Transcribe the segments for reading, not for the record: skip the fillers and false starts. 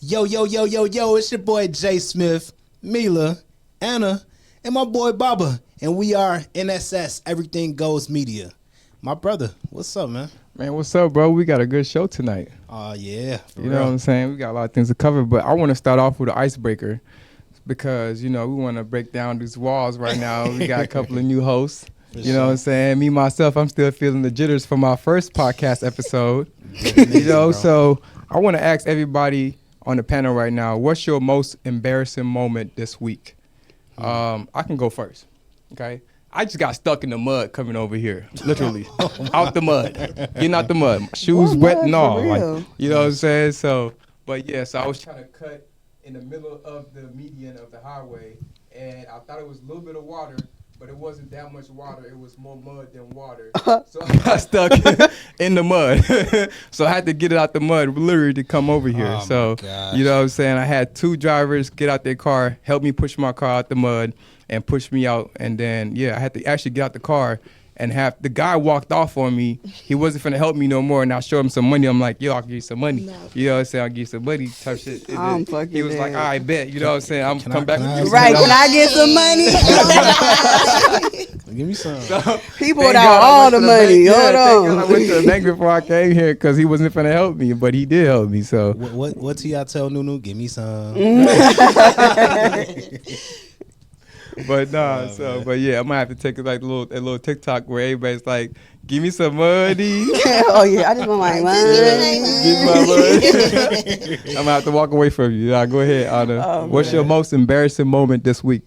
Yo, it's your boy Jay Smith, Mila, Anna, and my boy Baba. And we are NSS, Everything Goes Media. My brother, what's up, man? Man, what's up, bro? We got a good show tonight. Oh, yeah. You know what I'm saying? We got a lot of things to cover, but I want to start off with an icebreaker because, you know, we want to break down these walls right now. We got a couple of new hosts. You know what I'm saying? Me, myself, I'm still feeling the jitters from our first podcast episode. You know, so I want to ask everybody on the panel right now, what's your most embarrassing moment this week? I can go first, okay? I just got stuck in the mud coming over here, literally, out the mud, getting out the mud. My shoes wet and all, like, you know what I'm saying? So, but yeah, so I was trying to cut in the middle of the median of the highway, and I thought it was a little bit of water, but it wasn't that much water. It was more mud than water. So I got stuck in the mud. So I had to get it out the mud, literally, to come over here. Oh, so, you know what I'm saying? I had two drivers get out their car, help me push my car out the mud, and push me out. And then, yeah, I had to actually get out the car and have the guy walked off on me. He wasn't finna help me no more. And I showed him some money. I'm like, yo, I'll give you some money. No. You know what I'm saying? I'll give you some money type shit. He was like, all right, bet. You know what I'm saying? I'm come back with you. Right, can I get some money? Give me some. So, he pulled out all the money. Hold on. I went to the bank before I came here because he wasn't finna help me, but he did help me. So what T.I. tell Nunu? Give me some. But nah, but yeah, I might have to take like a little TikTok where everybody's like, "Give me some money." Oh yeah, I just want my money. Give me my money. I'm gonna have to walk away from you. Go ahead, Anna. What's your most embarrassing moment this week?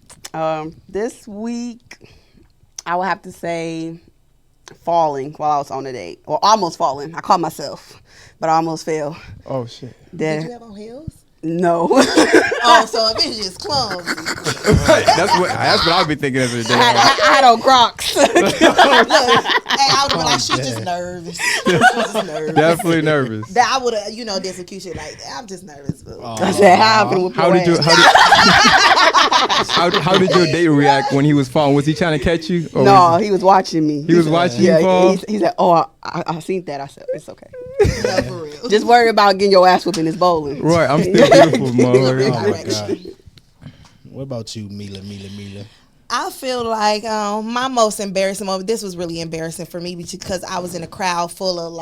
This week, I would have to say falling while I was on a date, or almost falling. I caught myself, but I almost fell. Oh shit! Did you have on heels? No. Oh, so if it's just clumsy. That's what I've been thinking as a day. I had on Crocs. Look, hey, I would have been like, she's just nervous. Definitely nervous. That I would have, did some cute shit like that. I'm just nervous. I said, how did your date react when he was falling? Was he trying to catch you? No, he was watching me. He was watching you fall? He said, oh, I seen that. I said, it's okay. No, for real. Just worry about getting your ass whooped in this bowling. Right, I'm still beautiful, mother. Oh my God. What about you, Mila? I feel like my most embarrassing moment, this was really embarrassing for me because I was in a crowd full of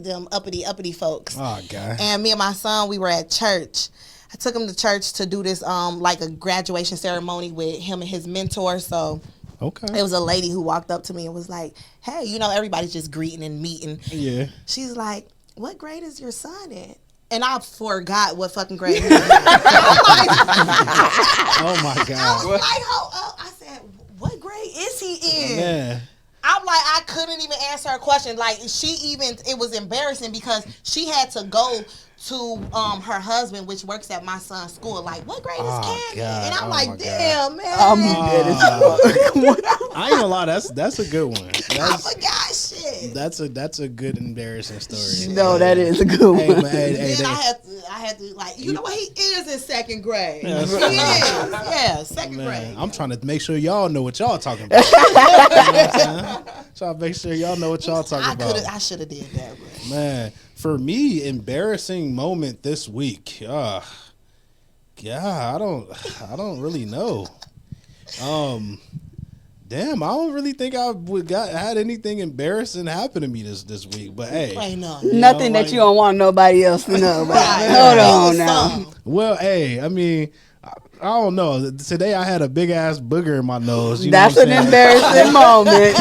them uppity folks. Oh God. And me and my son, we were at church. I took him to church to do this like a graduation ceremony with him and his mentor. So it was a lady who walked up to me and was like, hey, everybody's just greeting and meeting. Yeah. She's like, what grade is your son in? And I forgot what fucking grade he was in. Oh my God. I was like, hold up. I said, what grade is he in? Yeah. I'm like, I couldn't even answer her question. Like, it was embarrassing because she had to go to her husband, which works at my son's school. Like, what grade is Candy? And I'm like, damn, man. I'm dead as fuck. I ain't gonna lie, that's a good one. I forgot shit. That's a good embarrassing story. No, that is a good one. Then I had to like, you know what? He is in second grade. He is. Yeah, second grade. I'm trying to make sure y'all know what y'all talking about. You know what I'm saying? Trying to make sure y'all know what y'all talking about. I should have did that, bro. Man, for me, embarrassing moment this week. I don't really know. Damn, I don't really think I had anything embarrassing happen to me this week. But hey, nothing that you don't want nobody else to know about. Hold on now. Well, hey, I mean, I don't know. Today I had a big ass booger in my nose. That's an embarrassing moment.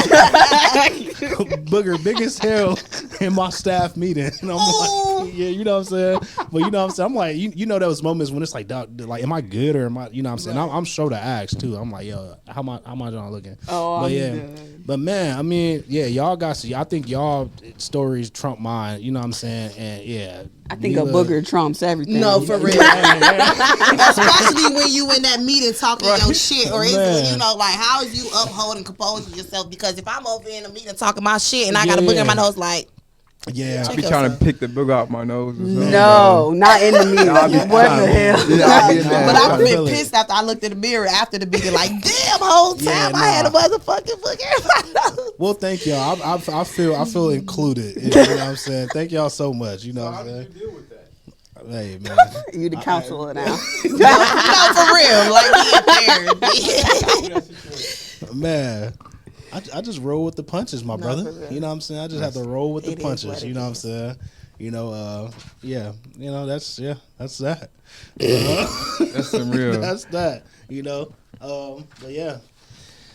Booger big as hell in my staff meeting. And I'm like, yeah, you know what I'm saying? But you know what I'm saying? I'm like, you know those moments when it's like, am I good or am I, you know what I'm saying? I'm sure to ask too. I'm like, yo, how am I looking? Oh, but I'm yeah. good. But man, I mean, yeah, y'all got I think y'all stories trump mine, you know what I'm saying? And yeah. I think a booger trumps everything. No, for real. Especially when you in that meeting talking your shit, or like, how is you upholding, composing yourself? Because if I'm over in a meeting talking my shit and I got a booger in my nose, like, yeah, I be trying to pick the booger out my nose. Or something. No, not in the meeting. What the hell? But I've been pissed after I looked in the mirror after the meeting, like, damn, whole time I had a motherfucking booger in my nose. Well, thank y'all. I feel included. You know what I'm saying? Thank y'all so much. You know what I'm saying? How did you deal with that? Hey man, You the counselor now. No, for real. Like, we in therapy. man. I just roll with the punches, my brother. for real. You know what I'm saying? I just have to roll with the It is punches. what it You know what I'm is. saying? You know, yeah. You know, that's that. That's some real. That's that. You know, but yeah.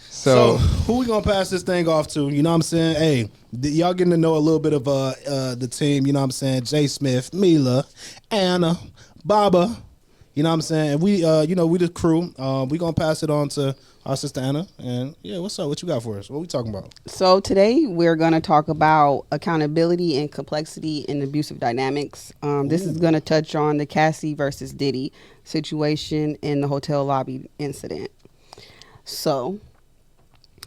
So, So who we gonna pass this thing off to? You know what I'm saying? Hey, y'all getting to know a little bit of the team. You know what I'm saying? Jay Smith, Mila, Anna, Baba. You know what I'm saying? And we, you know, we the crew. We gonna pass it on to our sister Anna. And yeah, what's up? What you got for us? What we talking about? So today we're going to talk about accountability and complexity in abusive dynamics. This is going to touch on the Cassie versus Diddy situation in the hotel lobby incident. So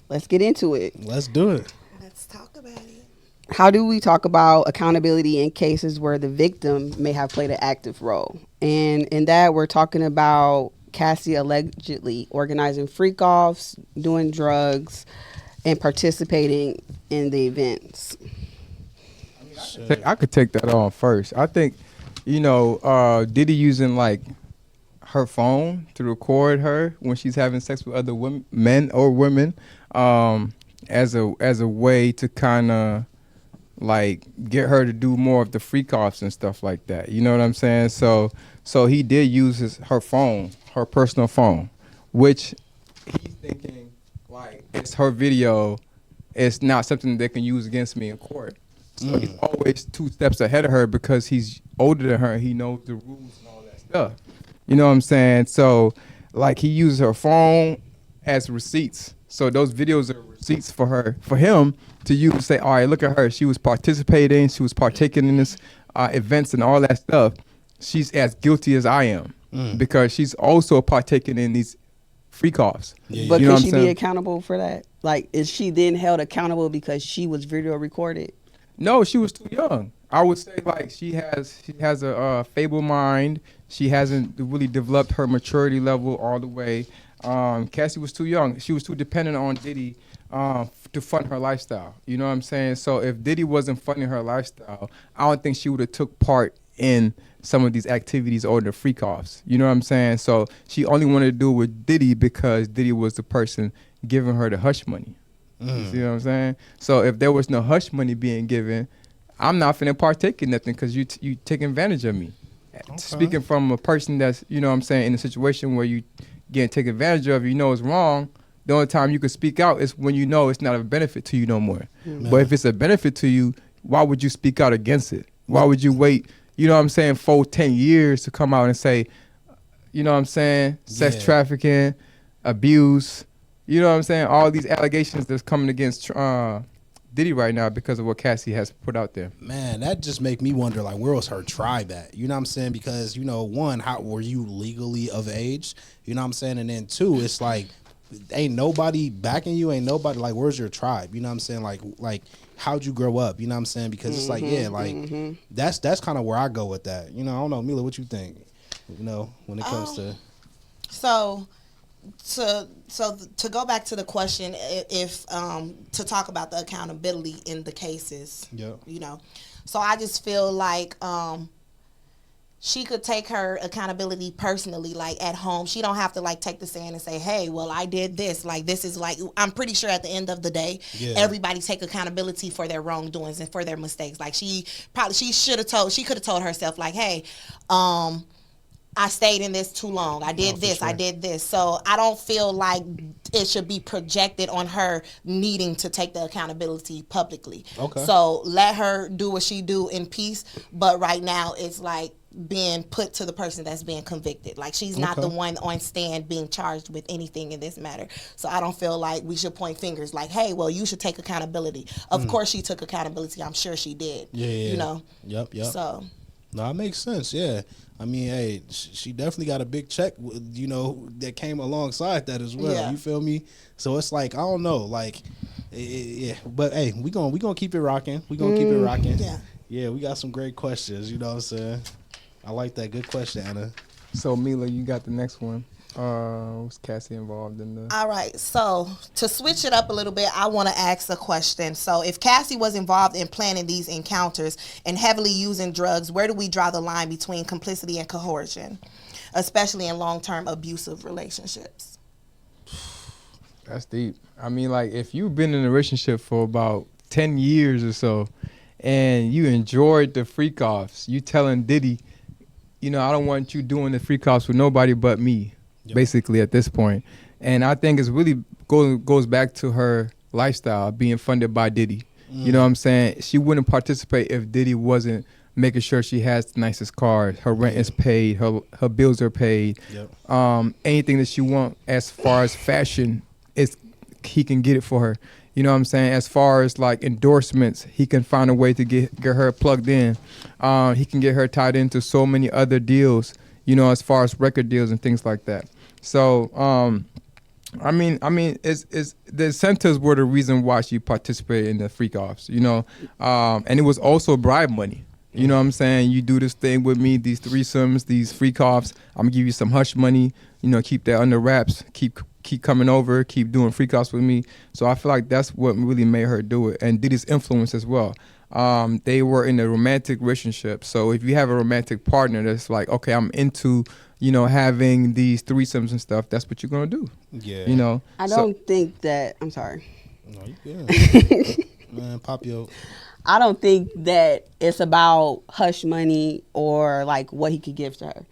let's get into it. Let's do it. Let's talk about it. How do we talk about accountability in cases where the victim may have played an active role? And in that, we're talking about Cassie allegedly organizing freak-offs, doing drugs, and participating in the events. I could take that on first. I think, you know, Diddy using like her phone to record her when she's having sex with other women, men or women, as a way to kind of like get her to do more of the freak offs and stuff like that. You know what I'm saying? So he did use her phone, her personal phone, which he's thinking like it's her video. It's not something they can use against me in court. So he's always 2 steps ahead of her because he's older than her. He knows the rules and all that stuff. You know what I'm saying? So like he uses her phone as receipts. So those videos are receipts for him to use to say, all right, look at her. She was participating. She was partaking in this events and all that stuff. She's as guilty as I am because she's also partaking in these freak offs. Yeah, But You know could what she I'm be saying? accountable for that? Like, is she then held accountable because she was video recorded? No, she was too young. I would say like she has a feeble mind. She hasn't really developed her maturity level all the way. Cassie was too young. She was too dependent on Diddy to fund her lifestyle. You know what I'm saying? So if Diddy wasn't funding her lifestyle, I don't think she would have took part in some of these activities or the freak offs. You know what I'm saying? So she only wanted to do it with Diddy because Diddy was the person giving her the hush money. You see what I'm saying? So if there was no hush money being given, I'm not finna partake in nothing because you taking advantage of me. Okay. Speaking from a person that's, you know what I'm saying, in a situation where you getting taken advantage of, you know it's wrong. The only time you can speak out is when you know it's not a benefit to you no more. But if it's a benefit to you, why would you speak out against it? Why would you wait, you know what I'm saying, 10 years to come out and say, you know what I'm saying, sex trafficking, abuse, you know what I'm saying, all these allegations that's coming against Diddy right now because of what Cassie has put out there. Man, that just make me wonder, like, where was her tribe at? You know what I'm saying? Because, you know, one, how were you legally of age? You know what I'm saying? And then two, it's like, ain't nobody backing you, ain't nobody, like, where's your tribe? You know what I'm saying? Like how'd you grow up? You know what I'm saying? Because it's like, yeah, like, that's kind of where I go with that. You know, I don't know, Mila, what you think? You know, when it comes to... So to go back to the question, if to talk about the accountability in the cases, you know, so I just feel like she could take her accountability personally, like at home. She don't have to like take the stand and say, hey, well, I did this. Like, this is like, I'm pretty sure at the end of the day, everybody take accountability for their wrongdoings and for their mistakes. Like she could have told herself like, hey, I stayed in this too long. I did this. Sure. I did this. So I don't feel like it should be projected on her needing to take the accountability publicly. Okay. So let her do what she do in peace. But right now it's like being put to the person that's being convicted. Like she's not the one on stand being charged with anything in this matter. So I don't feel like we should point fingers like, hey, well, you should take accountability. Of course she took accountability. I'm sure she did. Yeah. You know? Yep. So. No, it makes sense, yeah. I mean, hey, she definitely got a big check, you know, that came alongside that as well. Yeah. You feel me? So it's like, I don't know, like, yeah. But hey, we gonna keep it rocking. We gonna keep it rocking. Yeah. Yeah, we got some great questions. You know what I'm saying? I like that. Good question, Anna. So Mila, you got the next one. Was Cassie involved in the? All right, so to switch it up a little bit, I want to ask a question. So if Cassie was involved in planning these encounters and heavily using drugs, where do we draw the line between complicity and coercion, especially in long-term abusive relationships? That's deep. I mean, like, if you've been in a relationship for about 10 years or so and you enjoyed the freak offs, you telling Diddy, I don't want you doing the freak offs with nobody but me, basically, at this point. And I think it's really goes back to her lifestyle, being funded by Diddy. You know what I'm saying? She wouldn't participate if Diddy wasn't making sure she has the nicest cars, her rent is paid, her bills are paid. Anything that she wants as far as fashion, he can get it for her. You know what I'm saying? As far as like endorsements, he can find a way to get her plugged in. He can get her tied into so many other deals, as far as record deals and things like that. So, I mean, it's the incentives were the reason why she participated in the freak offs, and it was also bribe money. You know what I'm saying? You do this thing with me, these threesomes, these freak offs. I'm gonna give you some hush money. Keep that under wraps. Keep coming over. Keep doing freak offs with me. So I feel like that's what really made her do it, and Diddy's influence as well. They were in a romantic relationship. So if you have a romantic partner that's like, okay, I'm into, having these threesomes and stuff, that's what you're gonna do. Yeah. I don't think that. I'm sorry. No, you good. Man, pop your. I don't think that it's about hush money or like what he could give to her,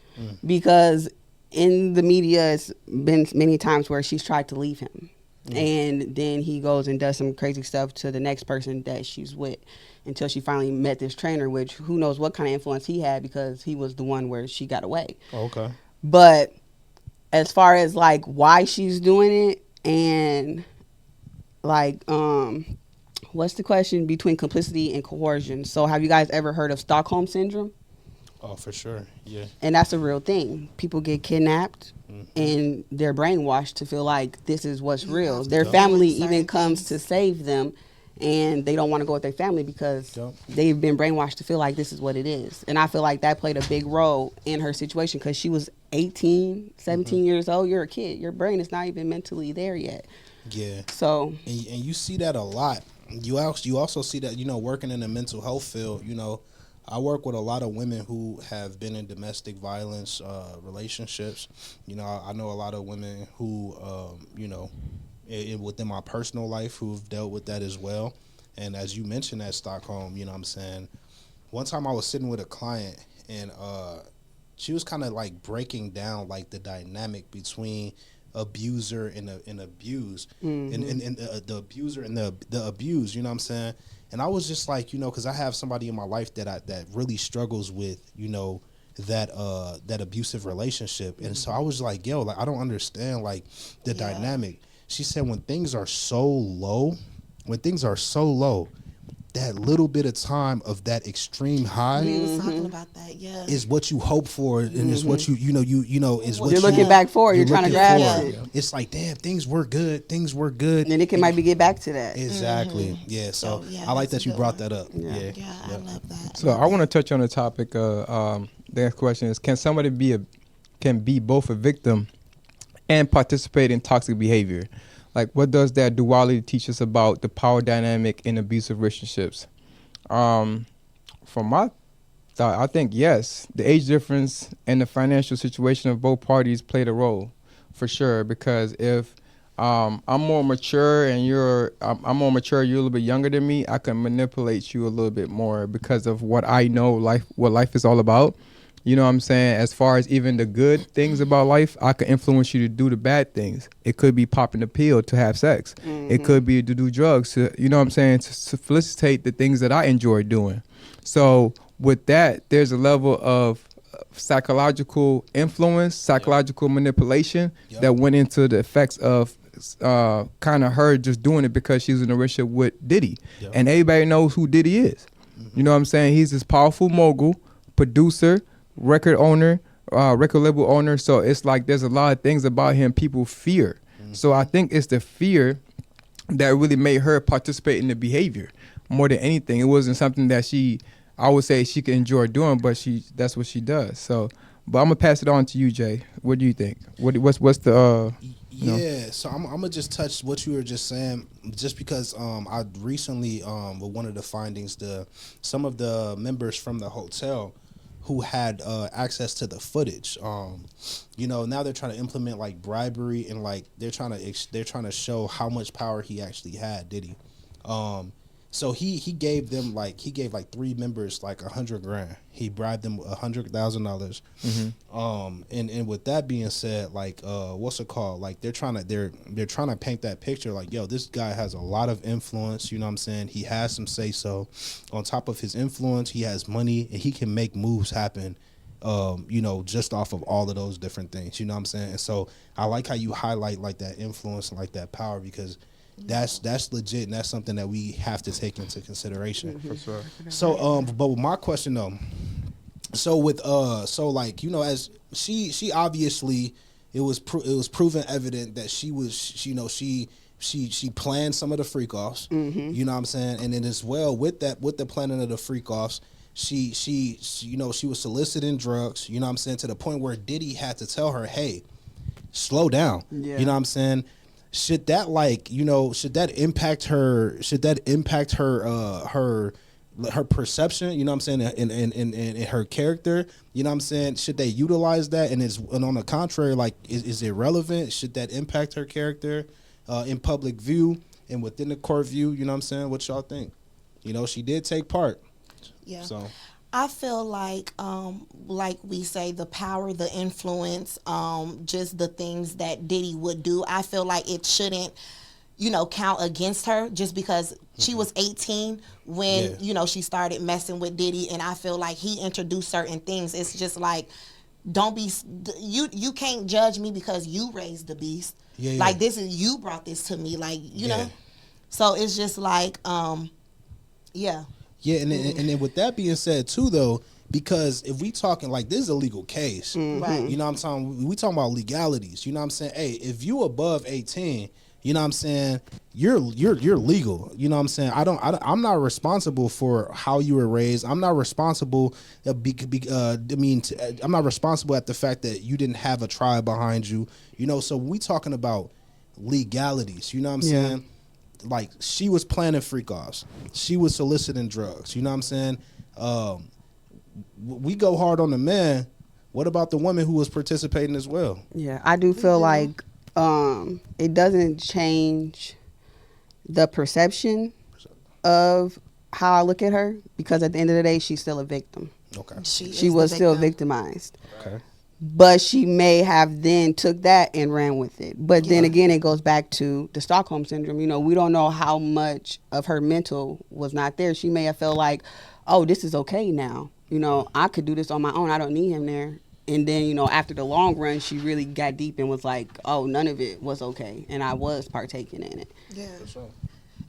because in the media it's been many times where she's tried to leave him, and then he goes and does some crazy stuff to the next person that she's with until she finally met this trainer, which who knows what kind of influence he had, because he was the one where she got away. Okay. But as far as like why she's doing it and like what's the question between complicity and coercion? So have you guys ever heard of Stockholm Syndrome? Oh, for sure. Yeah. And that's a real thing. People get kidnapped and they're brainwashed to feel like this is what's real. Their family even comes to save them, and they don't want to go with their family because they've been brainwashed to feel like this is what it is. And I feel like that played a big role in her situation, because she was 18, 17 years old. You're a kid. Your brain is not even mentally there yet. Yeah. So. And you see that a lot. You also see that, working in the mental health field, I work with a lot of women who have been in domestic violence relationships. I know a lot of women who, within my personal life, who've dealt with that as well. And as you mentioned at Stockholm, what I'm saying, one time I was sitting with a client, and she was kind of like breaking down like the dynamic between abuser and abused, and the abuser and the abused, you know what I'm saying? And I was just like, because I have somebody in my life that really struggles with, that abusive relationship. And so I was like, yo, like, I don't understand like the dynamic. She said when things are so low, that little bit of time of that extreme high was talking about that, is what you hope for, and is what you is what you're looking back for. You're trying to grab it. It's like, damn, things were good. And it can maybe get back to that. Exactly. Yeah. So I like that you brought that up. Yeah. I love that. So I want to touch on the topic. The next question is: can somebody be both a victim and participate in toxic behavior? Like, what does that duality teach us about the power dynamic in abusive relationships? From my thought, I think yes, the age difference and the financial situation of both parties played a role, for sure. Because if I'm more mature and I'm more mature, you're a little bit younger than me, I can manipulate you a little bit more because of what I know what life is all about. You know what I'm saying? As far as even the good things about life, I can influence you to do the bad things. It could be popping a pill to have sex. It could be to do drugs, to felicitate the things that I enjoy doing. So with that, there's a level of psychological influence, psychological manipulation that went into the effects of kind of her just doing it because she was in a relationship with Diddy. And everybody knows who Diddy is. You know what I'm saying? He's this powerful mogul, producer, record owner, record label owner. So it's like there's a lot of things about him people fear. So I think it's the fear that really made her participate in the behavior more than anything. It wasn't something that she I would say she could enjoy doing, but that's what she does. So, but I'm gonna pass it on to you, Jay. What do you think? What's the Yeah, so I'm gonna just touch what you were just saying, just because I recently with one of the findings, some of the members from the hotel who had access to the footage, now they're trying to implement like bribery, and like they're trying to show how much power he actually had, Diddy. So he gave like 3 members like $100,000. He bribed them $100,000. And with that being said, like what's it called? Like they're trying to paint that picture like, yo, this guy has a lot of influence. You know what I'm saying? He has some say so. On top of his influence, he has money and he can make moves happen. Just off of all of those different things. You know what I'm saying? And so I like how you highlight like that influence and like that power, because that's legit, and that's something that we have to take into consideration. For sure. So but with my question though, so with as she obviously, it was proven evident that she planned some of the freak offs. You know what I'm saying? And then as well with the planning of the freak offs, she was soliciting drugs, you know what I'm saying, to the point where Diddy had to tell her, hey, slow down. You know what I'm saying? Should that impact her perception, you know what I'm saying, in her character, you know what I'm saying? Should they utilize that? And on the contrary, like, is it relevant? Should that impact her character in public view and within the court view? You know what I'm saying? What y'all think? She did take part. Yeah. So I feel like we say, the power, the influence, just the things that Diddy would do. I feel like it shouldn't, count against her just because she was 18 when, she started messing with Diddy. And I feel like he introduced certain things. It's just like, don't be, you can't judge me because you raised the beast. Like, this is, you brought this to me, like, you know? So it's just like, yeah. Yeah, and then with that being said too, though, because if we talking like, this is a legal case, right? You know what I'm saying? We talking about legalities. You know what I'm saying? Hey, if you above 18, you know what I'm saying, you're legal. You know what I'm saying? I'm not responsible for how you were raised. I'm not responsible. I'm not responsible at the fact that you didn't have a trial behind you. So we talking about legalities. You know what I'm saying? Like, she was planning freak offs. She was soliciting drugs. You know what I'm saying? We go hard on the man. What about the woman who was participating as well? Yeah, I do feel like it doesn't change the perception of how I look at her, because at the end of the day, she's still a victim. Okay. She was still victimized. Okay. But she may have then took that and ran with it. But then again, it goes back to the Stockholm syndrome. We don't know how much of her mental was not there. She may have felt like, oh, this is okay now. I could do this on my own. I don't need him there. And then, after the long run, she really got deep and was like, oh, none of it was okay. And I was partaking in it. Yeah.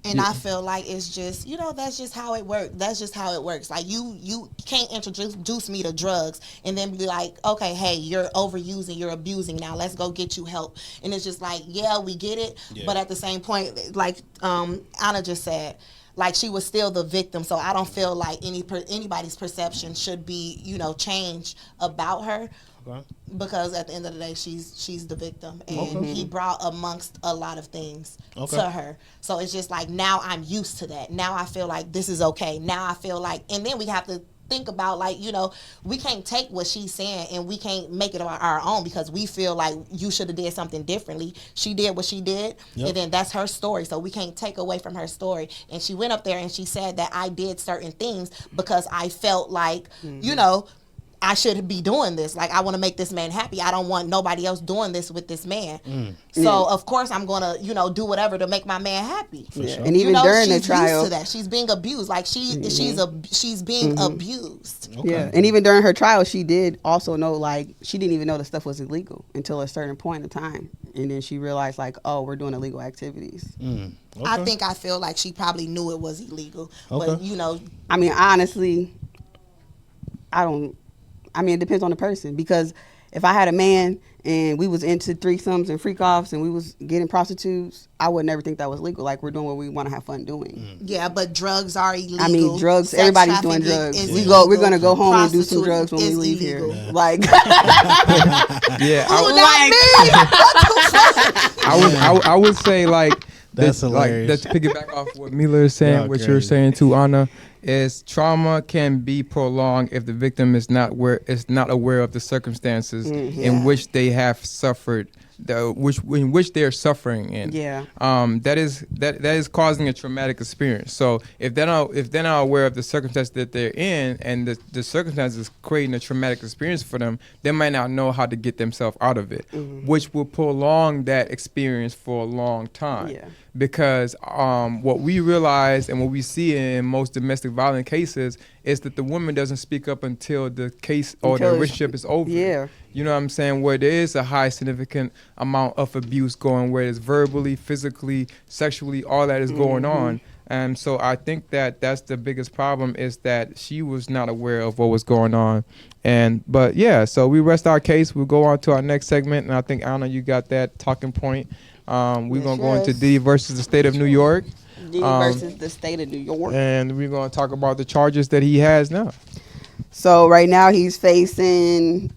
And I feel like it's just, that's just how it works. That's just how it works. Like, you can't introduce me to drugs and then be like, okay, hey, you're overusing, you're abusing. Now let's go get you help. And it's just like, yeah, we get it. Yeah. But at the same point, like Anna just said, like, she was still the victim. So I don't feel like anybody's perception should be, changed about her. Okay. Because at the end of the day, she's the victim, and he brought amongst a lot of things to her. So it's just like, now I'm used to that. Now I feel like this is okay. Now I feel like, and then we have to think about, like, we can't take what she's saying and we can't make it our own, because we feel like you should have did something differently. She did what she did, and then that's her story. So we can't take away from her story. And she went up there and she said that I did certain things because I felt like, I should be doing this. Like, I want to make this man happy. I don't want nobody else doing this with this man. So of course I'm gonna, do whatever to make my man happy. Sure. And even during the trial, she's used to that. She's being abused. Like, she's being abused. Okay. Yeah. And even during her trial, she did also know, like, she didn't even know the stuff was illegal until a certain point in time. And then she realized, like, oh, we're doing illegal activities. I feel like she probably knew it was illegal. But honestly, it depends on the person, because if I had a man and we was into threesomes and freak offs and we was getting prostitutes, I would never think that was legal. Like, we're doing what we want to have fun doing. Yeah, but drugs are illegal. I mean, drugs. Sex everybody's doing drugs. We're gonna go home and do some drugs when we leave here. Yeah. Like, Yeah, I would say like That's like hilarious. to piggyback off what Mila is saying, Y'all what you're crazy. saying too, Anna, is trauma can be prolonged if the victim is not aware of the circumstances in which they have suffered, in which they're suffering in. yeah. That is causing a traumatic experience. So if they're not aware of the circumstances that they're in, and the circumstances creating a traumatic experience for them, they might not know how to get themselves out of it, which will prolong that experience for a long time. Yeah. Because what we realize and what we see in most domestic violence cases is that the woman doesn't speak up until the case or the relationship is over. Yeah. You know what I'm saying? Where there is a high significant amount of abuse going, where it's verbally, physically, sexually, all that is going on. And so I think that that's the biggest problem, is that she was not aware of what was going on. But yeah, so we rest our case. We'll go on to our next segment. And I think, Anna, you got that talking point. We're going to go into Diddy versus the state of New York. Diddy versus the state of New York. And we're going to talk about the charges that he has now. So right now he's facing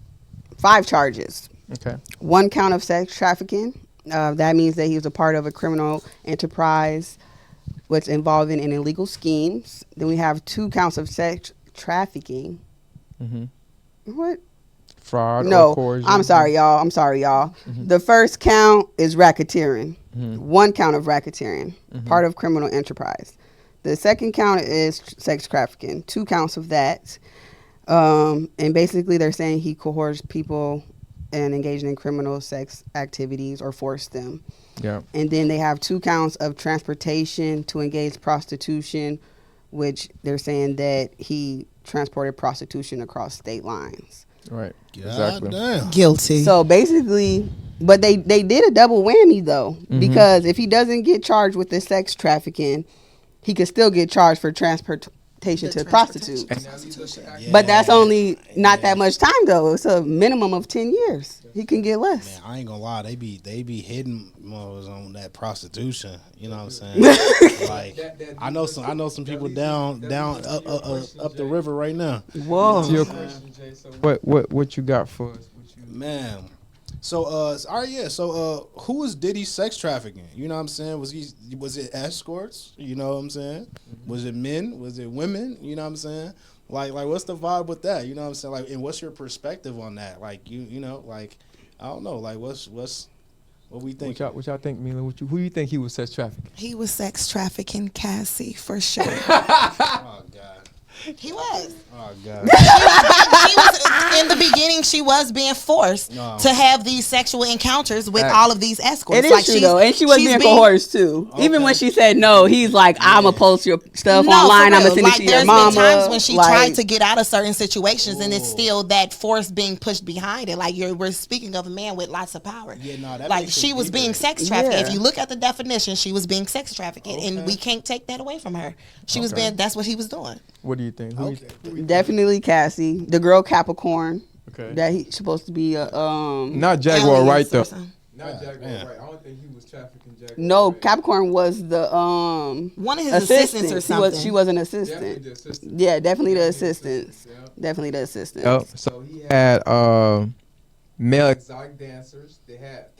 5 charges. Okay. 1 count of sex trafficking. That means that he was a part of a criminal enterprise what's involving in illegal schemes. Then we have 2 counts of sex trafficking. What? Fraud or No, coercion. I'm sorry, y'all. The first count is racketeering. 1 count of racketeering, part of criminal enterprise. The second count is sex trafficking, 2 counts of that. And basically they're saying he coerced people and engaged in criminal sex activities or forced them. Yeah. And then they have 2 counts of transportation to engage prostitution, which they're saying that he transported prostitution across state lines. Right. God damn. Guilty. So basically, but they did a double whammy though, because if he doesn't get charged with the sex trafficking, he could still get charged for transportation to prostitutes. But that's only not that much time though. It's a minimum of 10 years. He can get less. Man, I ain't gonna lie, they be hitting motherfuckers on that prostitution. You know what I'm saying? Like, I know some people down up the river right now. Whoa. To your question, Jay, so what you got for us? Man. So all right, yeah. So who was Diddy sex trafficking? You know what I'm saying? Was it escorts? You know what I'm saying? Was it men? Was it women? You know what I'm saying? Like what's the vibe with that? You know what I'm saying? Like, and what's your perspective on that? Like you know, like I don't know, like what we think? What y'all think, Mila? Who you think he was sex trafficking? He was sex trafficking Cassie for sure. Oh God. He was. Oh God. She was in the beginning. She was being forced to have these sexual encounters with all of these escorts. It is true though, and she was being coerced too. Okay. Even when she said no, he's like, "I'm gonna post your stuff online. I'm gonna send it to your mama." There's been times when she tried to get out of certain situations, and it's still that force being pushed behind it. Like we're speaking of a man with lots of power. Yeah, no, that like makes she it was deeper. being sex trafficked. Yeah. If you look at the definition, she was being sex trafficked, and we can't take that away from her. She was being. That's what he was doing. What do you think? Definitely Cassie, the girl Capricorn. Okay. That he's supposed to be a Not Jaguar, aliens right or though. something. Not Jaguar, right? I don't think he was trafficking Jaguar. No, Capricorn was the One of his assistants or something. She was an Definitely assistant. the assistant. Yeah, definitely the assistants. Definitely the assistants. Yep. So he had male exotic dancers.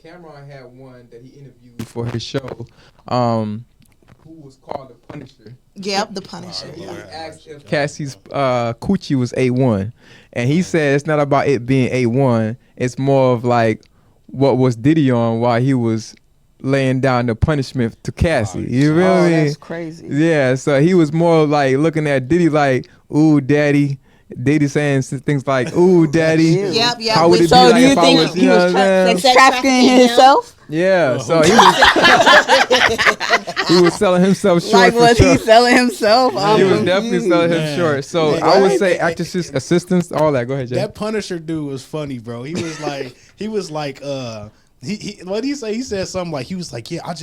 Cameron had one that he interviewed for his show, who was called the Punisher. Yep, the Punisher. He Yeah. was asked if Cassie's coochie was A1, and he said it's not about it being A1. It's more of like what was Diddy on while he was laying down the punishment to Cassie. You feel me? That's crazy. Yeah. So he was more like looking at Diddy like, "Ooh, daddy." Diddy saying things like, "Ooh, daddy." Yep. How would it be So like do you if I think was, he was saying? sex trafficking himself? Yeah, so he was selling himself short. Like, for was sure. he selling himself? He was definitely selling him short. So Man, I would that- say actresses, assistants, all that. Go ahead, Jay. That Punisher dude was funny, bro. He was like What did he say? He said something like, he was like, yeah, I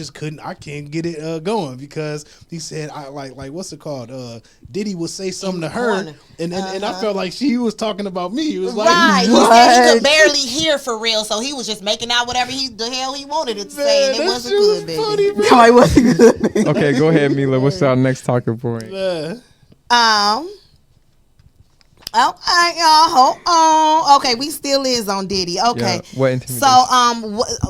can't get it going because he said, I like what's it called? Diddy would say something to her, and I felt like she was talking about me. He was like, right. He said he could barely hear for real, so he was just making out whatever the hell he wanted it to say, and it wasn't good, baby. It wasn't good. Okay, go ahead, Mila. What's our next talking point? Okay, y'all. Hold on. Okay, we still is on Diddy. Okay. Yeah, what intimidation? So,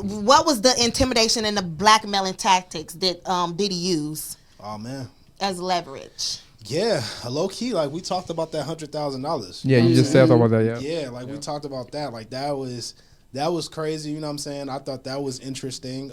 what was the intimidation and the blackmailing tactics that Diddy used? Oh man, as leverage. Yeah, low key, like we talked about that $100,000. Yeah, you just said about that. Yeah. Yeah, like we talked about that. Like that was crazy. You know what I'm saying? I thought that was interesting.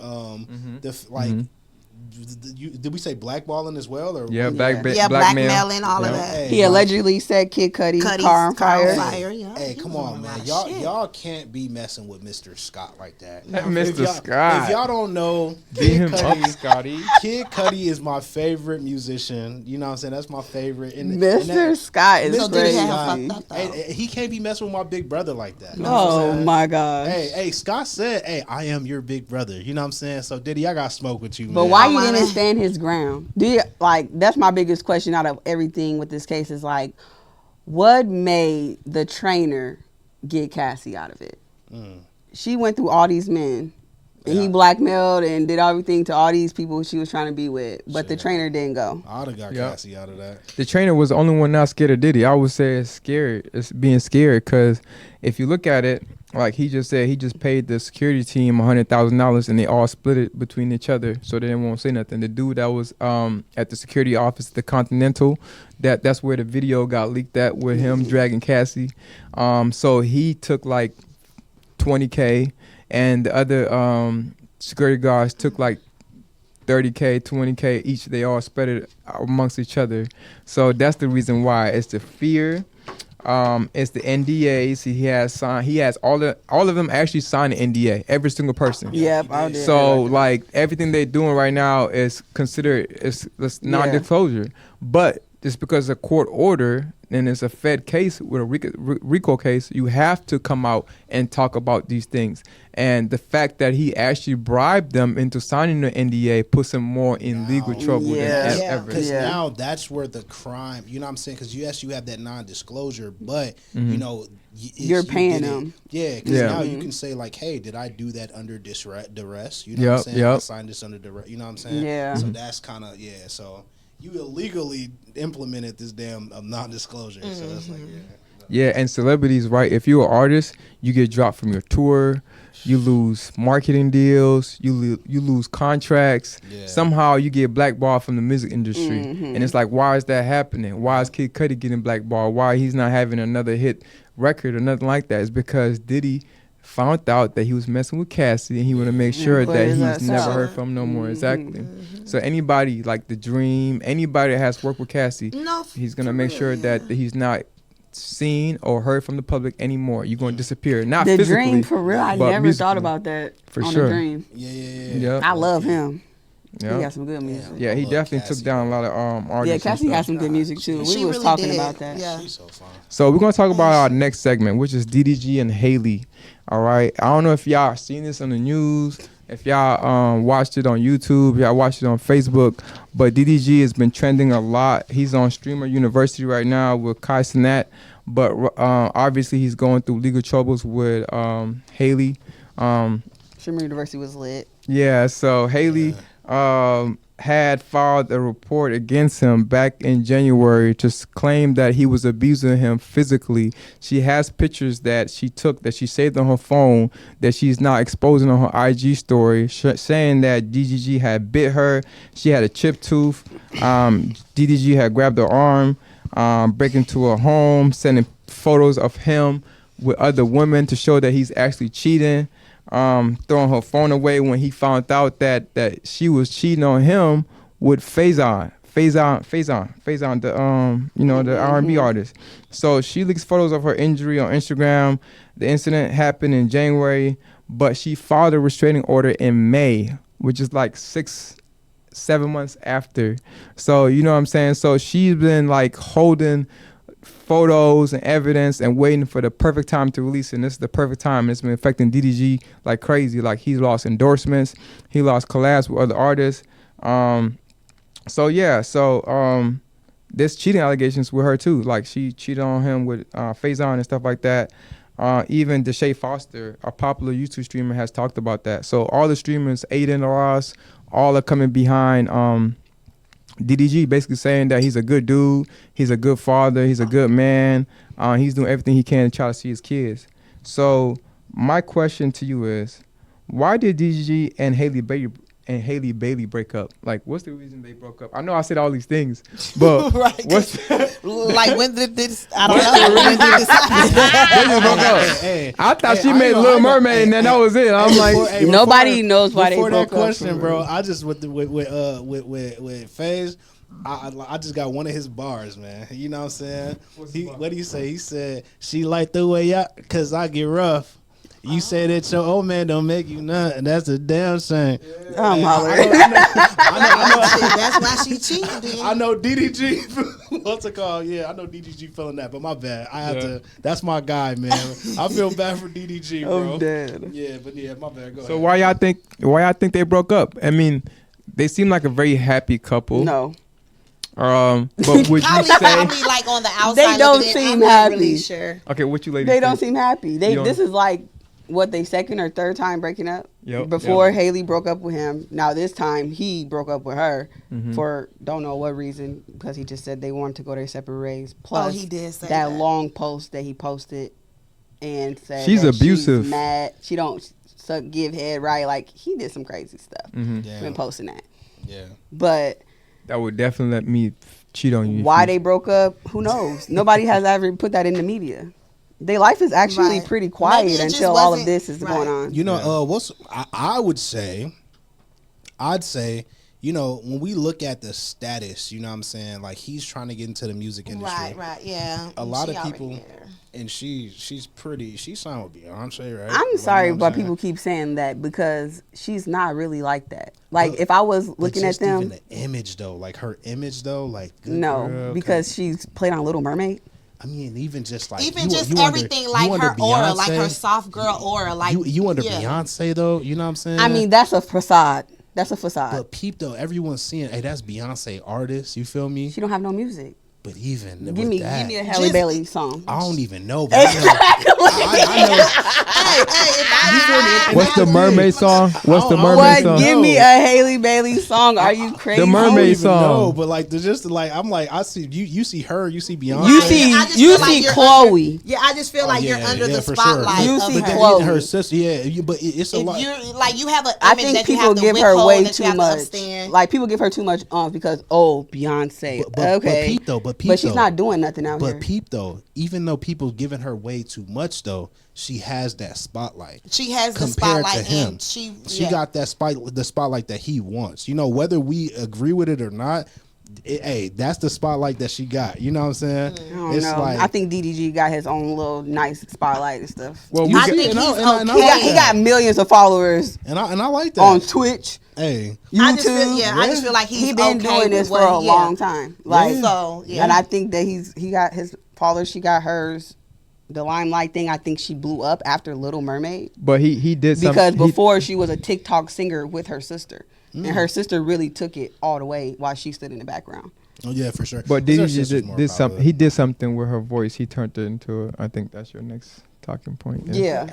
Did we say blackballing as well? Or blackmailing, all of that. Hey, he allegedly set Kid Cudi's car on fire. Yeah. Hey, come on, man. Y'all can't be messing with Mr. Scott like that. Mr. Scott. If y'all don't know, Kid Cudi is my favorite musician. You know what I'm saying? That's my favorite. Mr. Scott is crazy. He can't be messing with my big brother like that. You know oh my gosh. Hey, Scott said, hey, I am your big brother. You know what I'm saying? So Diddy, I got smoke with you, man. But why you didn't stand his ground? That's my biggest question out of everything with this case is like, what made the trainer get Cassie out of it? She went through all these men, and he blackmailed and did everything to all these people she was trying to be with, but the trainer didn't go. I'd have got Cassie out of that. The trainer was the only one not scared of Diddy. I would say it's scary. It's being scared because if you look at it, like he just said, he just paid the security team $100,000 and they all split it between each other, so they won't say nothing. The dude that was at the security office, the Continental, that's where the video got leaked at with him dragging Cassie. So he took like $20K, and the other security guards took like $30K, $20K each. They all spread it amongst each other. So that's the reason why. It's the fear. It's the NDAs he has signed. He has all of them actually signed an NDA. Every single person. Yep, I did. So like everything they're doing right now is considered it's non-disclosure. But just because a court order and it's a Fed case with a RICO case, you have to come out and talk about these things. And the fact that he actually bribed them into signing the NDA puts him more in legal trouble than ever. Because now that's where the crime, you know what I'm saying? Because yes, you have that non-disclosure, but you know, you're paying them. Yeah, because now you can say like, hey, did I do that under duress? You know what I'm saying? I signed this under duress. You know what I'm saying? Yeah. So that's kind of, so you illegally implemented this damn non-disclosure. So that's like, and celebrities, right? If you're an artist, you get dropped from your tour. You lose marketing deals. You lose contracts. Yeah. Somehow you get blackballed from the music industry. And it's like, why is that happening? Why is Kid Cudi getting blackballed? Why he's not having another hit record or nothing like that? It's because Diddy found out that he was messing with Cassie, and he want to make sure that he's never heard from him no more. Exactly. So anybody like The Dream, anybody that has worked with Cassie, he's going to make sure that he's not seen or heard from the public anymore. You're going to disappear. Not The physically. Dream, for real. I never thought about that. For on sure. The Dream. Yeah. I love him. Yep. He got some good music. Yeah, he definitely Cassie. took down a lot of artists. Yeah, Cassie got some good music too. We was talking about that. Yeah. She's so fun. So we're going to talk about our next segment, which is DDG and Hailey. All right. I don't know if y'all seen this on the news, if y'all watched it on YouTube, y'all watched it on Facebook, but DDG has been trending a lot. He's on Streamer University right now with Kai Cenat, but obviously he's going through legal troubles with Hailey. Streamer University was lit. Yeah, so Hailey had filed a report against him back in January to claim that he was abusing him physically. She has pictures that she took, that she saved on her phone, that she's not exposing on her IG story, saying that DDG had bit her. She had a chipped tooth. DDG had grabbed her arm, breaking into her home, sending photos of him with other women to show that he's actually cheating. Throwing her phone away when he found out that she was cheating on him with Faison, the R&B artist. So she leaks photos of her injury on Instagram. The incident happened in January, but she filed a restraining order in May, which is like 6-7 months after. So you know what I'm saying? So she's been like holding photos and evidence and waiting for the perfect time to release it. And this is the perfect time. It's been affecting DDG like crazy. Like, he's lost endorsements. He lost collabs with other artists. There's cheating allegations with her too. Like, she cheated on him with Faison and stuff like that. Even Deshae Foster, a popular YouTube streamer, has talked about that. So all the streamers, Aiden, Ross, all are coming behind DDG, basically saying that he's a good dude, he's a good father, he's a good man. He's doing everything he can to try to see his kids. So my question to you is, why did DDG and Hailey Bailey break up? Like, what's the reason they broke up? I know I said all these things, but right, what's like, when did this? I don't know. When did this happen? they broke up? I thought she made Little Mermaid, and then that was it. I'm like, nobody knows why they broke up. Before that question, bro, I just with FaZe, I just got one of his bars, man. You know what I'm saying? What did he say? He said, "She like the way cause I get rough. You say that your old man don't make you nothing. That's a damn shame." I'm hollering. That's why she cheated. I know DDG. What's it called? Yeah, I know DDG feeling that, but my bad. I have to. That's my guy, man. I feel bad for DDG, bro. I'm dead. Yeah, but yeah, my bad. Go ahead. So why y'all think they broke up? I mean, they seem like a very happy couple. No. But would you say probably like on the outside? They don't seem happy. Really sure. Okay, what you ladies? They think? don't seem happy. This is like what they second or third time breaking up. Yep, Before Hailey broke up with him. Now this time he broke up with her for don't know what reason, because he just said they wanted to go their separate ways. Plus, he did say that long post that he posted and said she's that abusive. She's mad. She don't give head right. Like, he did some crazy stuff. Been posting that. Yeah. But that would definitely let me cheat on you. Why they broke up? Who knows? Nobody has ever put that in the media. Their life is actually pretty quiet until all of this is going on. You know, I'd say, you know, when we look at the status, you know what I'm saying? Like, he's trying to get into the music industry. Right, yeah. A lot of people, and she's signed with Beyonce, right? I'm sorry, but people keep saying that because she's not really like that. Like, if I was looking at them. Even the image, though, like her image, though, like. No, girl, because she's played on Little Mermaid. I mean, even just like everything, like her aura, like her soft girl aura, like you under Beyonce though, you know what I'm saying? I mean, that's a facade. That's a facade. But peep though, everyone's seeing, hey, that's Beyonce artist. You feel me? She don't have no music. But even give me a Hailey Bailey song. I don't even know. But I know. What's the mermaid song? What's the mermaid song? Give me a Hailey Bailey song. Are you crazy? The mermaid song. No, but like, just like, I'm like, I see you. You see her. You see Beyonce. You see Chloe. I just feel like you're under the spotlight. You see Chloe. Her sister. Yeah, but it's a lot. Like, you have an I think people give her way too much. Like, people give her too much because Beyonce. Okay. But she's not doing nothing out here. But peep though, even though people giving her way too much though, she has that spotlight. She has the compared spotlight to him. And she got that the spotlight that he wants. You know, whether we agree with it or not, hey, that's the spotlight that she got. You know what I'm saying? I don't know. Like, I think DDG got his own little nice spotlight and stuff. Well, I think he got millions of followers. And I like that on Twitch. Hey, YouTube. I just feel like he's been doing this for a long time. Like, and I think that he got his followers, she got hers. The limelight thing, I think she blew up after Little Mermaid. But he did because before she was a TikTok singer with her sister, and her sister really took it all the way while she stood in the background. Oh yeah, for sure. But DDG did something. He did something with her voice. He turned it into I think that's your next talking point. Yeah.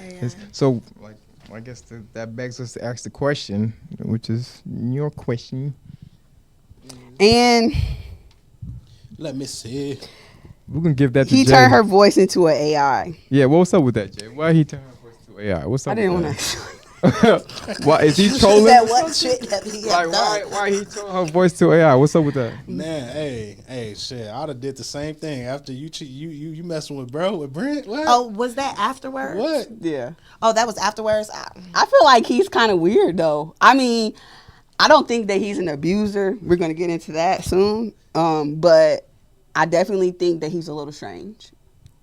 So like. I guess that begs us to ask the question, which is your question. And let me see. We're gonna give that to Jay. He turned her voice into an AI. Yeah, what's up with that, Jay? Why he turned her voice to AI? What's up? I didn't want to. Why is he trolling? What shit that he like, why he turned her voice to AI? What's up with that? Man, hey, shit! I'd have did the same thing after you messing with Brent. What? Oh, was that afterwards? What? Yeah. Oh, that was afterwards. I feel like he's kind of weird though. I mean, I don't think that he's an abuser. We're gonna get into that soon. But I definitely think that he's a little strange.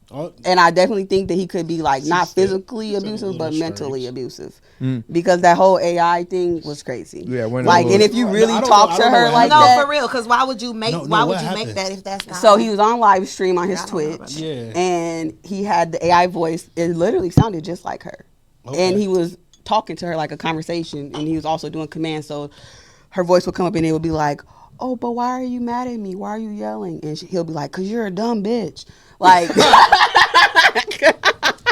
And I definitely think that he could be like not physically abusive, but mentally abusive. Because that whole AI thing was crazy. Yeah, like, and if you really talk to her like that, no, for real, because why would you make that if that's not? So he was on live stream on his Twitch, and he had the AI voice. It literally sounded just like her, and he was talking to her like a conversation, and he was also doing commands. So her voice would come up, and it would be like, "Oh, but why are you mad at me? Why are you yelling?" And he'll be like, "Cause you're a dumb bitch." Like,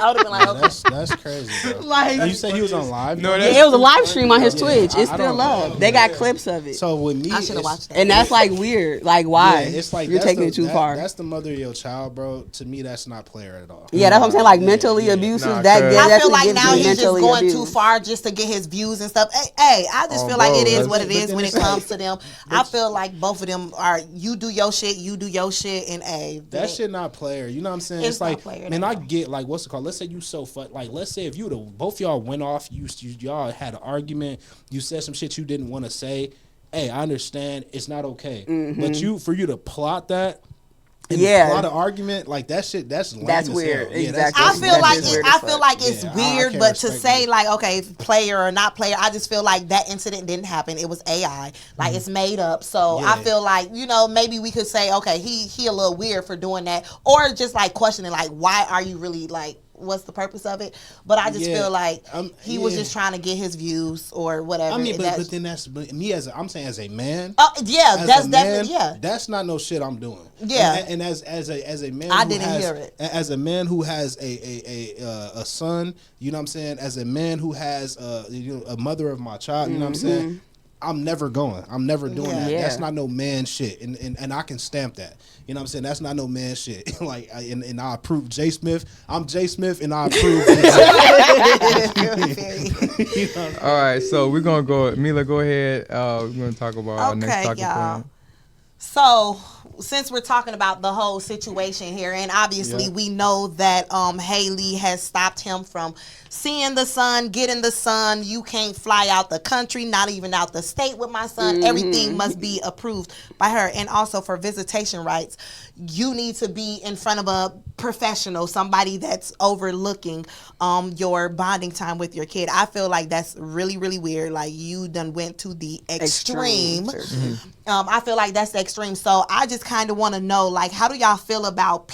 I would have been like, okay. That's crazy, bro. Like, and you said he was on live? No, it was a live stream on his Twitch. It's still up. They got clips of it. So with me, I should have watched that. And that's like weird. Like, why? Yeah, it's like you're taking it too far. That's the mother of your child, bro. To me, that's not player at all. Yeah, that's what I'm saying. Like, mentally abusive. I feel like now he's just going too far just to get his views and stuff. Hey, I just feel like it is what it is when it comes to them. I feel like both of them are. You do your shit, and that shit not player. You know what I'm saying? It's like, man, I get like what's it called? Let's say you so like, let's say if both y'all went off, y'all had an argument, you said some shit you didn't want to say. Hey, I understand it's not okay, but for you to plot that. And plot an argument like that shit. That's weird. Yeah, exactly. I feel like it's weird, but to say like, okay, player or not player, I just feel like that incident didn't happen. It was AI, like it's made up. So I feel like maybe we could say, okay, he a little weird for doing that, or just like questioning like, why are you really like. What's the purpose of it? But I just feel like he was just trying to get his views or whatever. I mean, but then that's me I'm saying as a man. That's definitely That's not no shit I'm doing. Yeah, and as a man, I didn't hear it. As a man who has a son, you know what I'm saying. As a man who has a mother of my child, you know what I'm saying. I'm never doing that. Yeah. That's not no man shit, and I can stamp that. You know what I'm saying? That's not no man shit. Like, and I approve Jay Smith. I'm Jay Smith, and I approve. All right, so we're gonna go. Mila, go ahead. We're gonna talk about our next talking point. So, since we're talking about the whole situation here, and obviously we know that Hailey has stopped him from seeing the son, getting the son. You can't fly out the country, not even out the state with my son. Everything must be approved by her. And also for visitation rights, you need to be in front of a professional, somebody that's overlooking your bonding time with your kid. I feel like that's really, really weird. Like, you done went to the extreme. I feel like that's the extreme. So I just kind of want to know, like, how do y'all feel about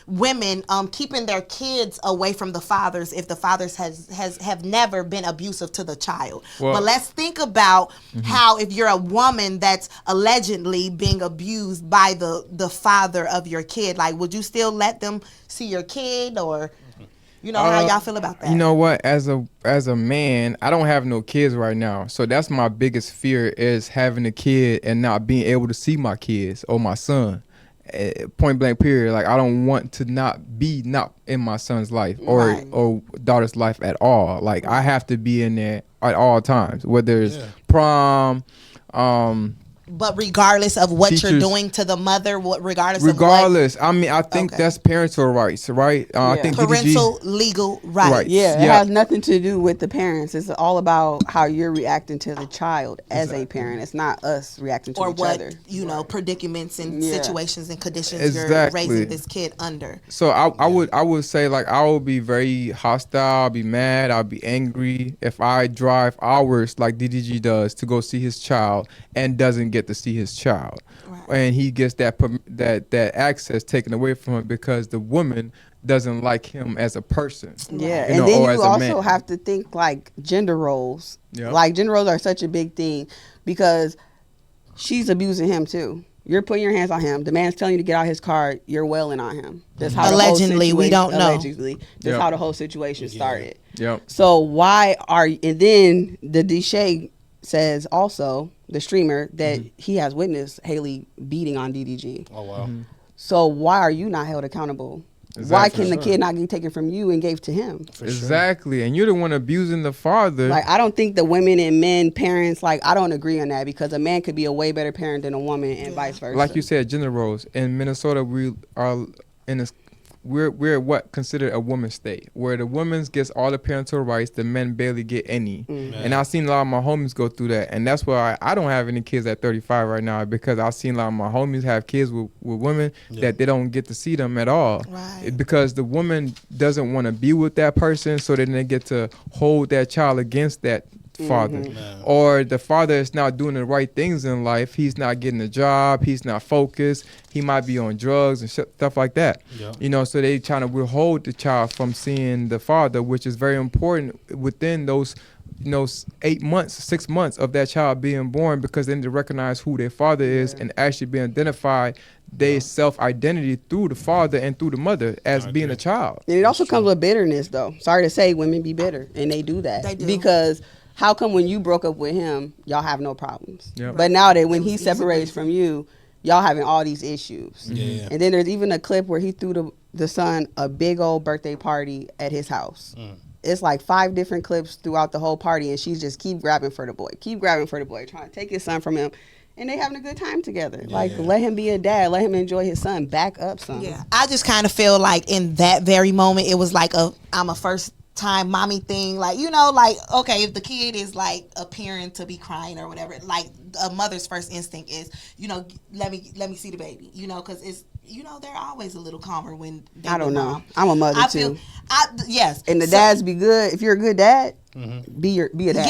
women keeping their kids away from the fathers if the fathers have never been abusive to the child? Well, but let's think about how if you're a woman that's allegedly being abused by the father of your kid, like, would you still let them see your kid, or how y'all feel about that? You know what? As a man, I don't have no kids right now, so that's my biggest fear, is having a kid and not being able to see my kids or my son. Point blank period. Like, I don't want to not in my son's life or daughter's life at all. Like, I have to be in there at all times, whether it's prom, but regardless of what teachers, you're doing to the mother, regardless of what, I mean, I think that's parental rights, right? I think parental legal rights. Yeah, it has nothing to do with the parents. It's all about how you're reacting to the child as a parent. It's not us reacting to each other. Or predicaments and situations and conditions you're raising this kid under. So I would say, like, I will be very hostile. I'll be mad. I'll be angry if I drive hours like DDG does to go see his child and doesn't get to see his child, and he gets that access taken away from him because the woman doesn't like him as a person. And then you also have to think like gender roles. Like, gender roles are such a big thing because she's abusing him too. You're putting your hands on him. The man's telling you to get out his car. You're wailing on him. That's how allegedly, we don't know. Allegedly, that's how the whole situation started. Yep. So and then the DDG says also, the streamer, that he has witnessed Hailey beating on DDG. Oh, wow. So why are you not held accountable? Exactly. Why can the kid not get taken from you and gave to him? Exactly. And you're the one abusing the father. Like, I don't think the women and men parents, like, I don't agree on that, because a man could be a way better parent than a woman and vice versa. Like you said, gender roles. In Minnesota, we are in a we're what considered a woman state, where the woman gets all the parental rights, the men barely get any. And I've seen a lot of my homies go through that, and that's why I don't have any kids at 35 right now, because I've seen a lot of my homies have kids with women that they don't get to see them at all, because the woman doesn't want to be with that person, so then they get to hold that child against that father. Or the father is not doing the right things in life. He's not getting a job, he's not focused, he might be on drugs and stuff like that. You know, so they trying to withhold the child from seeing the father, which is very important within those 6 months of that child being born, because then they recognize who their father is and actually be identified their self-identity through the father and through the mother as being a child. And it also comes with bitterness, though. Sorry to say, women be bitter, and they do that. They do. Because how come when you broke up with him, y'all have no problems? But now that when he separates from you, y'all having all these issues. And then there's even a clip where he threw the son a big old birthday party at his house. It's like 5 different clips throughout the whole party, and she's just keep grabbing for the boy, trying to take his son from him. And they having a good time together. Let him be a dad. Let him enjoy his son. Back up, son. Yeah, I just kind of feel like in that very moment, it was like I'm a first time mommy thing. Like, you know, like, okay, if the kid is like appearing to be crying or whatever, like a mother's first instinct is, you know, let me see the baby, you know, because it's, you know, they're always a little calmer when they I don't know. mom. I'm a mother too. Yes. And the dads be good. If you're a good dad, be a dad.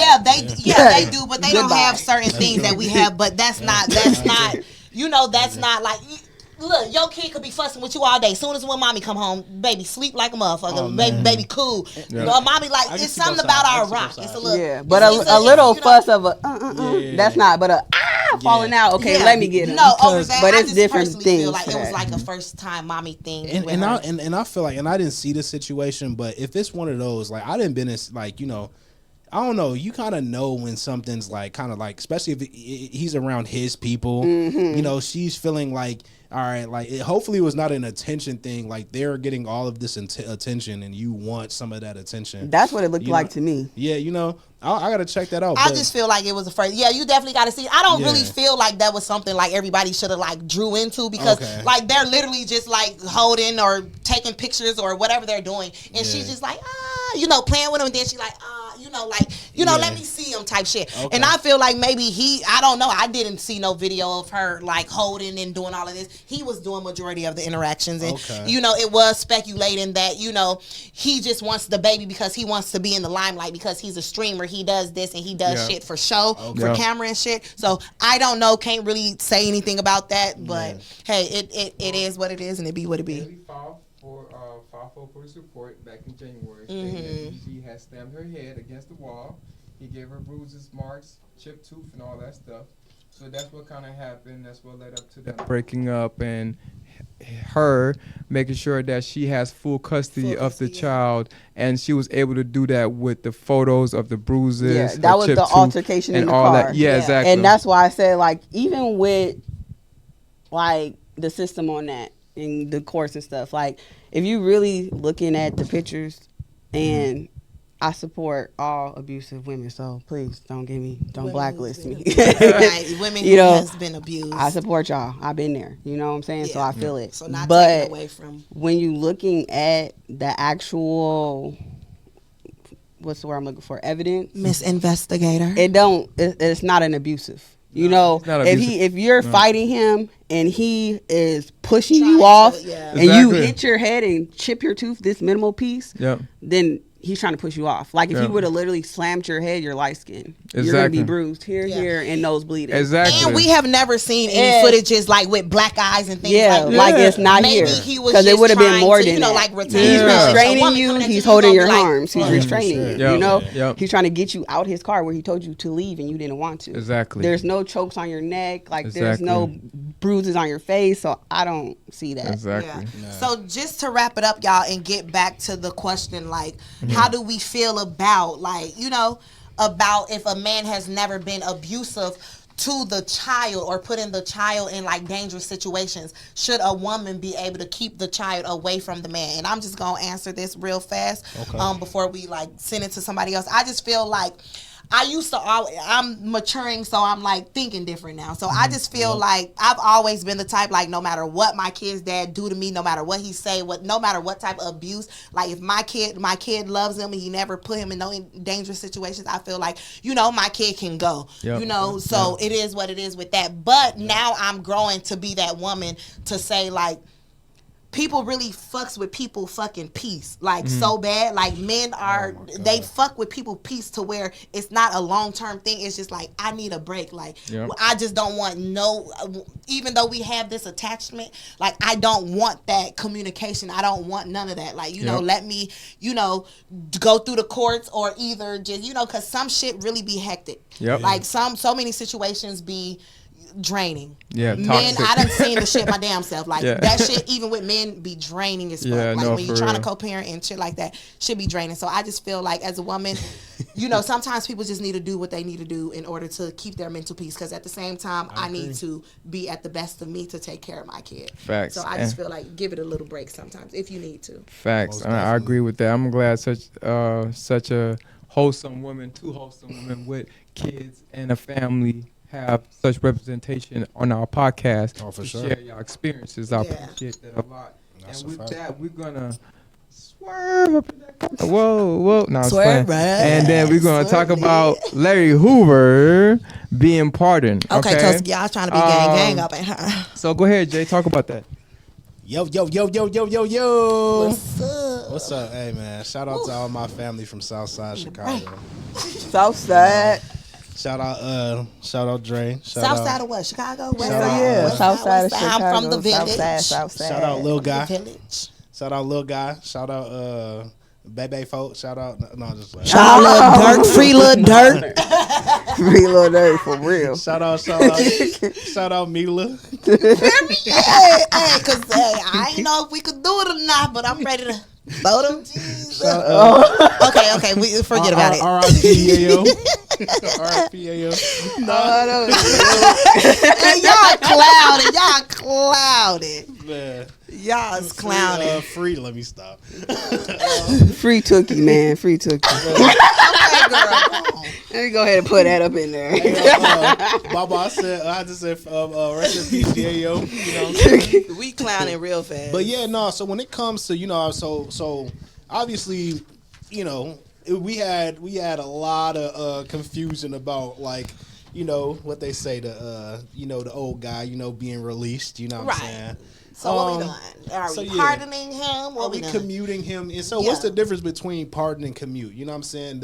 Yeah, they do, but they don't have certain things that we have. But that's not, you know, that's not like. Look, your kid could be fussing with you all day. Soon as when mommy come home, baby sleep like a motherfucker. Baby cool. Mommy like, it's something about our rock. It's a little, but a little fuss of a that's not, but falling out. Okay, let me get him. No, over that, but I it's different things. Feel like it was like a first time mommy thing. And I feel like, and I didn't see the situation, but if it's one of those, like I didn't been in, like, you know, I don't know. You kind of know when something's like kind of like, especially if he's around his people. You know, she's feeling like, all right, like hopefully it was not an attention thing. Like they're getting all of this attention, and you want some of that attention. That's what it looked like to me. Yeah, you know, I gotta check that out. I just feel like it was a first. Yeah, you definitely got to see. I don't really feel like that was something like everybody should have like drew into, because like they're literally just like holding or taking pictures or whatever they're doing, and she's just like you know, playing with him, and then she's like you know, like, you know, let me see him type shit. And I feel like maybe I don't know, I didn't see no video of her like holding and doing all of this. He was doing majority of the interactions, and you know, it was speculating that, you know, he just wants the baby because he wants to be in the limelight, because he's a streamer, he does this and he does shit for show, for camera and shit. So I don't know, can't really say anything about that, but hey, it is what it is, and it be what it be. Filed for police report back in January, stating that she had slammed her head against the wall. He gave her bruises, marks, chipped tooth, and all that stuff. So that's what kind of happened. That's what led up to them breaking up, and her making sure that she has full custody of the child, and she was able to do that with the photos of the bruises. Yeah, that was the altercation in the car. That. Yeah, exactly. And that's why I said, like, even with like the system on that and the courts and stuff, like, if you really looking at the pictures, and I support all abusive women, so please don't blacklist me. Right, women who has been abused. I support y'all. I've been there. You know what I'm saying? So I feel it. So not taken away from. When you looking at the actual, what's the word I'm looking for? Evidence. Miss Investigator. It's not an abusive. You know, if you're fighting him and he is pushing you off, and you hit your head and chip your tooth, this minimal piece, then he's trying to push you off. Like if you would have literally slammed your head, you're light skinned. You're gonna be bruised here, and nose bleeding. Exactly. And we have never seen any footages like with black eyes and things like that. Like it's not here. Because it would have been more than that. Like he's restraining you. He's holding your arms. He's restraining you. You know, he's trying to get you out his car where he told you to leave and you didn't want to. Exactly. There's no chokes on your neck. Like there's no bruises on your face. So I don't see that. Exactly. Yeah. So just to wrap it up, y'all, and get back to the question, like, how do we feel about, like, you know, about if a man has never been abusive to the child or putting the child in like dangerous situations, should a woman be able to keep the child away from the man? And I'm just gonna answer this real fast before we like send it to somebody else. I just feel like I used to always, I'm maturing, so I'm like thinking different now. So I just feel like I've always been the type, like, no matter what my kid's dad do to me, no matter what he say, no matter what type of abuse, like if my kid loves him and he never put him in no dangerous situations, I feel like, you know, my kid can go, you know, so it is what it is with that. But now I'm growing to be that woman to say, like, people really fucks with people fucking peace, like so bad. Like men are, they fuck with people peace to where it's not a long-term thing. It's just like, I need a break. Like I just don't want even though we have this attachment, like I don't want that communication. I don't want none of that. Like, you know, let me, you know, go through the courts or either just, you know, cause some shit really be hectic. Like so many situations be draining. Men, toxic. I done seen the shit my damn self. Like that shit, even with men, be draining as fuck. Like when you're trying to co-parent and shit like that, should be draining. So I just feel like as a woman, you know, sometimes people just need to do what they need to do in order to keep their mental peace. Because at the same time, I need to be at the best of me to take care of my kid. Facts. So I just feel like give it a little break sometimes if you need to. Facts. I agree with that. I'm glad such a wholesome woman, two wholesome women with kids and a family have such representation on our podcast to share your experiences. I appreciate that a lot. That's and with that, we're gonna swerve up in that corner. Whoa. No, swerve, right. And then we're gonna talk about Larry Hoover being pardoned. Okay, because y'all trying to be gang up in her. So go ahead, Jay, talk about that. Yo. What's up? Hey, man. Shout out to all my family from Southside Chicago. Southside. Shout out Dre. Southside of what? Chicago? West Side? Southside of Chicago. I'm from the village. Southside. Shout out Lil Guy. Shout out Lil Guy. Shout out Bebe folk. Shout out. No, just like. Shout out Lil Dirt. Free Lil Dirt. Free Lil Dirt for real. Shout out Mila. Hey, cause I ain't know if we could do it or not, but I'm ready to throw them. Okay, we forget about it. R.I.P. And y'all clouded. Man. Y'all is clowning. Free, let me stop. Free Tookie, man. Free Tookie. Okay, girl. Let me go ahead and put that up in there. Baba, I just said, rest in peace, GAO. You know what I'm saying? We clowning real fast. But yeah, no, so when it comes to, you know, so obviously, you know, we had a lot of confusion about, like, you know, what they say, you know, the old guy, you know, being released, you know what I'm saying? So what we doing? Are we pardoning him? Are we commuting him? And so what's the difference between pardon and commute? You know what I'm saying?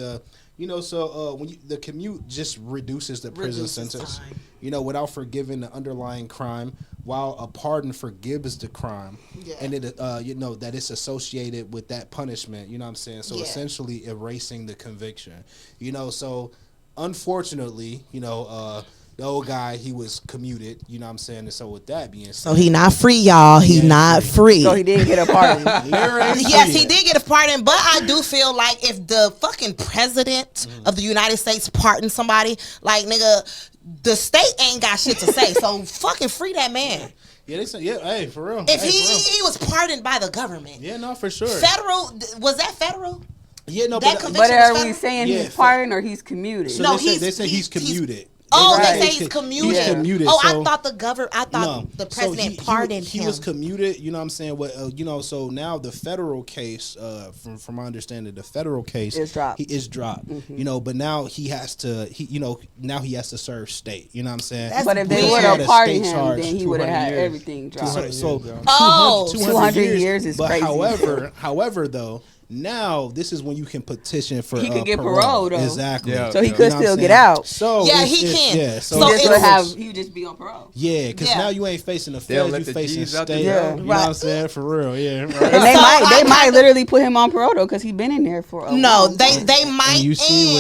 You know, so when the commute just reduces the prison sentence, time. You know, without forgiving the underlying crime, while a pardon forgives the crime, and it, you know, that it's associated with that punishment. You know what I'm saying? So essentially erasing the conviction. You know, so unfortunately, you know, the old guy, he was commuted, you know what I'm saying? And so with that being said, so he not free, y'all. He not free. So he didn't get a pardon. Yes, he did get a pardon, but I do feel like if the fucking president of the United States pardoned somebody, like, nigga, the state ain't got shit to say. So fucking free that man. Yeah, they said, hey, for real. If he was pardoned by the government. Yeah, no, for sure. Federal, was that federal? Yeah, no, but are we saying he's pardoned or he's commuted? So no, they say he's commuted. They say he's commuted. He's commuted. Oh, so, I thought the president pardoned him. He was commuted. You know what I'm saying? What you know? So now the federal case, from my understanding, the federal case is dropped. He is dropped. You know, but now he has to. Now he has to serve state. You know what I'm saying? But if they would have pardoned him, then he would have had everything dropped. So 200 years is crazy. But however, though. Now this is when you can petition for he could get parole though. Exactly. Yeah. So he could still get out. So he can. Yeah. So he would just be on parole. Yeah, because now you ain't facing the feds, you facing state. You know what I'm saying? For real. Yeah. Right. And they might literally put him on parole though, because he's been in there for a long time. They might. And you see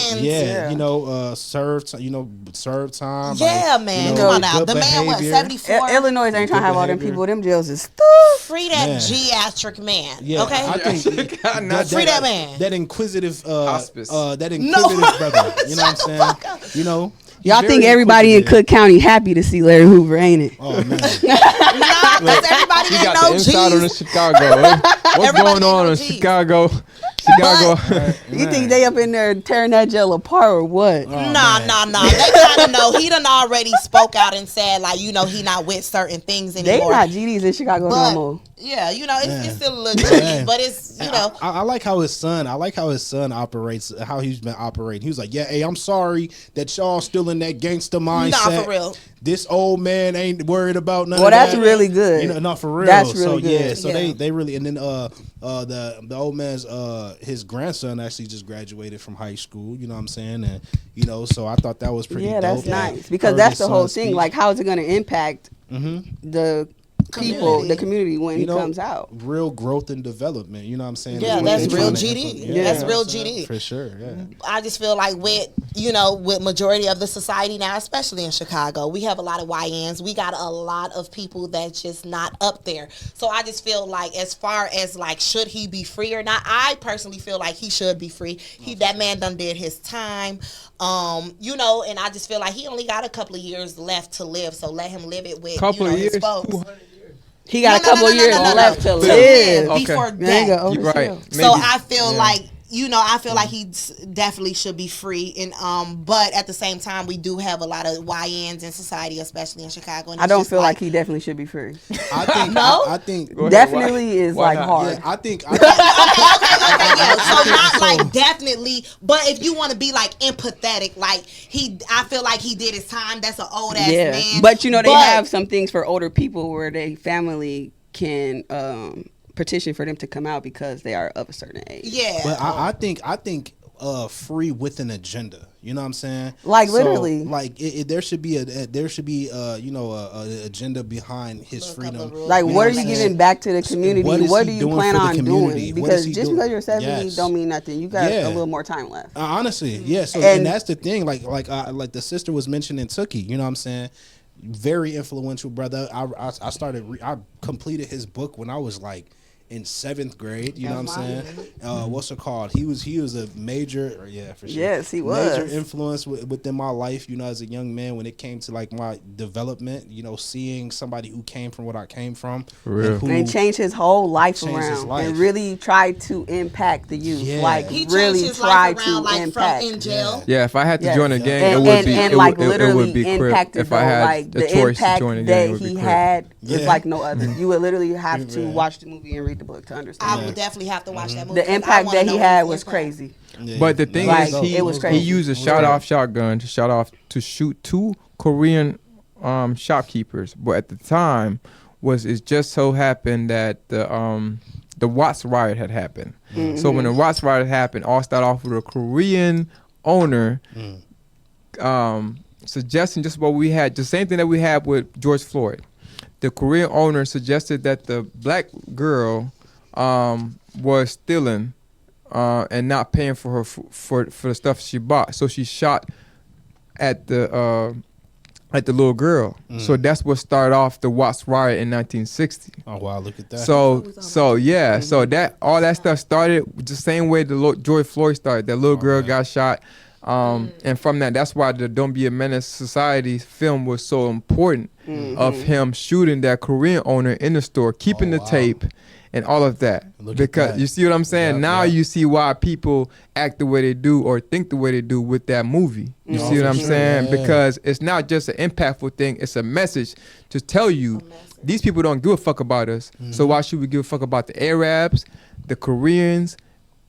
you know, serve time. Yeah, like, man. You know, come on now. The man was 74. Illinois ain't trying to have all them people. Them jails is free that geriatric man. Yeah, okay. I think free that man. That inquisitive hospice. Brother. You know what I'm saying? You know. Y'all think everybody in Cook County happy to see Larry Hoover, ain't it? Oh man. Because everybody he ain't got no the inside on the Chicago. What's going on in Chicago? Chicago. You think they up in there tearing that jail apart or what? Nah. They gotta know. He done already spoke out and said, like, you know, he not with certain things anymore. They not GDs in Chicago no more. Yeah, you know, it's still a little GD, but it's, you know. I like how his son operates, how he's been operating. He was like, yeah, hey, I'm sorry that y'all still in that gangster mindset. Nah, for real. This old man ain't worried about nothing. Well, that's really good. You know, not for real. That's really good. Yeah, so they really, and then the old man's his grandson actually just graduated from high school. You know what I'm saying? And you know, so I thought that was pretty. Yeah, dope. that's nice because that's the whole thing. Like, how is it going to impact the people, the community when he comes out? Real growth and development. You know what I'm saying? Yeah, that's real GD. That's real GD. For sure. Yeah. I just feel like with majority of the society now, especially in Chicago, we have a lot of YNs. We got a lot of people that's just not up there. So I just feel like, as far as like, should he be free or not? I personally feel like he should be free. That man done did his time. You know, and I just feel like he only got a couple of years left to live. So let him live it with his folks. 200 years. He got a couple years left to live before death. You're right. So I feel like, you know, I feel like he definitely should be free. And but at the same time, we do have a lot of YNs in society, especially in Chicago. And I don't feel like he definitely should be free. I think No? I think Definitely is like hard. yeah, I think okay, yeah. So not like definitely, but if you want to be like empathetic, like I feel like he did his time. That's an old ass man. But you know, they have some things for older people where they family can petition for them to come out because they are of a certain age. Yeah. But I think free with an agenda. You know what I'm saying? Like, So, literally. like there should be you know, a agenda behind his freedom. Like, what are you giving back to the community? What do you plan on doing? Because just because you're 70 don't mean nothing. You got a little more time left. Honestly, yeah. So and that's the thing. Like the sister was mentioning Tookie. You know what I'm saying? Very influential brother. I completed his book when I was like in 7th grade. You know what I'm saying? What's it called? He was a major, for sure. Yes, he was major influence within my life. You know, as a young man, when it came to like my development. You know, seeing somebody who came from what I came from, and changed his whole life around, and really tried to impact the youth. Yeah. Like, he really tried to like, impact. From in jail. Yeah, if I had to join a gang, and, it would be and like literally it would be impacted if I had like a the choice to impact join a gang, that it would be he Crip. had is like no other. You would literally have to watch the movie and read the book to understand. I would definitely have to watch that movie. The impact that he had was crazy. Yeah. But the thing Like, is, it was he crazy. used a shot-off shotgun to shoot 2 Korean shopkeepers. But at the time, it just so happened that the Watts riot had happened. So when the Watts riot happened, all started off with a Korean owner suggesting just what we had, the same thing that we had with George Floyd. The Korean owner suggested that the black girl was stealing and not paying for her for the stuff she bought. So she shot at the little girl. So that's what started off the Watts riot in 1960. Oh wow, look at that. So that all that stuff started the same way George Floyd started. That little girl got shot. And from that's why the Don't Be a Menace Society film was so important of him shooting that Korean owner in the store, keeping the tape and all of that. Because you see what I'm saying? Now you see why people act the way they do or think the way they do with that movie. You see what I'm saying? Yeah. Because it's not just an impactful thing, it's a message to tell you these people don't give a fuck about us. So why should we give a fuck about the Arabs, the Koreans,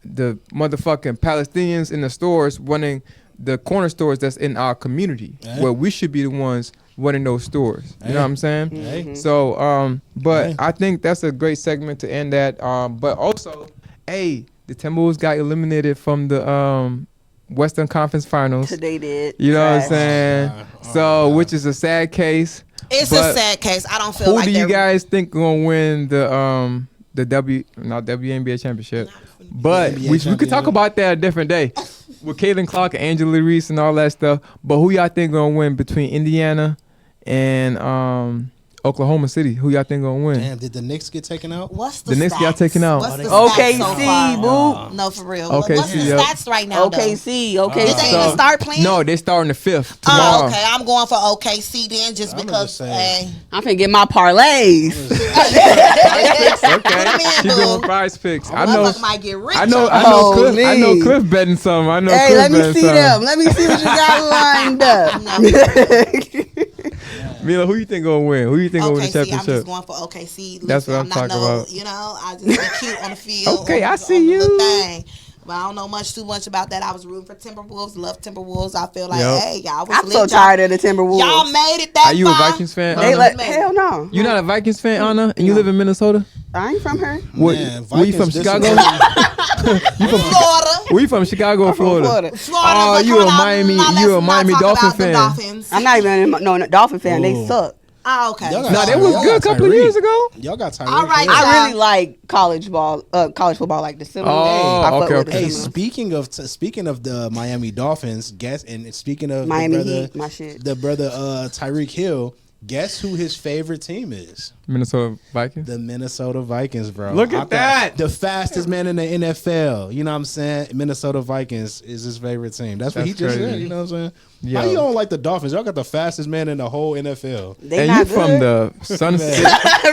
the motherfucking Palestinians in the stores running the corner stores that's in our community, where we should be the ones running those stores. You know what I'm saying? So, but I think that's a great segment to end that. But also, the Timberwolves got eliminated from the Western Conference Finals. They did. You know what I'm saying? Which is a sad case. It's a sad case. I don't feel who like do you guys think gonna win the WNBA championship? But we could talk about that a different day with Caitlin Clark and Angela Reese and all that stuff. But who y'all think gonna win between Indiana and Oklahoma City. Who y'all think gonna win? Damn, did the Knicks get taken out? What's the Knicks stats? got taken out. What's the OKC, stats so far? boo. No, for real. OKC, What's the yep. stats right now? OKC, Though? OKC. Did they even start playing? No, they starting the 5th tomorrow. Oh, okay. I'm going for OKC then, just I'm because. just saying. I'm finna get my parlays. Okay, she doing prize picks. I know. Motherfucker might get rich. I know. Oh, Cliff. I know me. Cliff betting some. I know. Hey, Cliff let me betting see some. them. Let me see what you got lined up. Mila, who you think gonna win? Who you think gonna win the OKC, I'm championship? just going for OKC. That's what I'm not talking about. You know, I just be cute on the field. Okay, on I the- see on the you. little thing. But I don't know too much about that. I was rooting for Timberwolves. Love Timberwolves. I feel like, Yep. hey, y'all was I'm lit. so tired of the Timberwolves. Y'all made it that Are you far. a Vikings fan? They Anna? hell no. You not a Vikings fan, Anna? And you live in Minnesota? I ain't from her. Man, Where you from? Vikings Chicago? Florida. Where you from? Chicago or I'm from Florida? Florida. Florida, Oh, but you come a on, Miami- now you a let's Miami not talk Dolphin about the fan. Dolphins. I'm not even no Dolphin fan. They Ooh. suck. Oh, okay. Y'all got Nah, they Tyreek. was Y'all good a got couple of Tyreek. years ago. Y'all got Tyreek. All right, Hill. I really like college football, like the Seminoles. Oh, I fuck okay, with the okay. Hey, Seminoles. speaking of the Miami Dolphins, and speaking of Miami the brother, Heat, my shit. the brother Tyreek Hill, guess who his favorite team is? Minnesota Vikings. The Minnesota Vikings, bro. Look at I thought that. The fastest man in the NFL. You know what I'm saying? Minnesota Vikings is his favorite team. That's what he That's just crazy. said. You know what I'm saying? Yo. How you don't like the Dolphins? Y'all got the fastest man in the whole NFL. They And not you good. from the Sunset?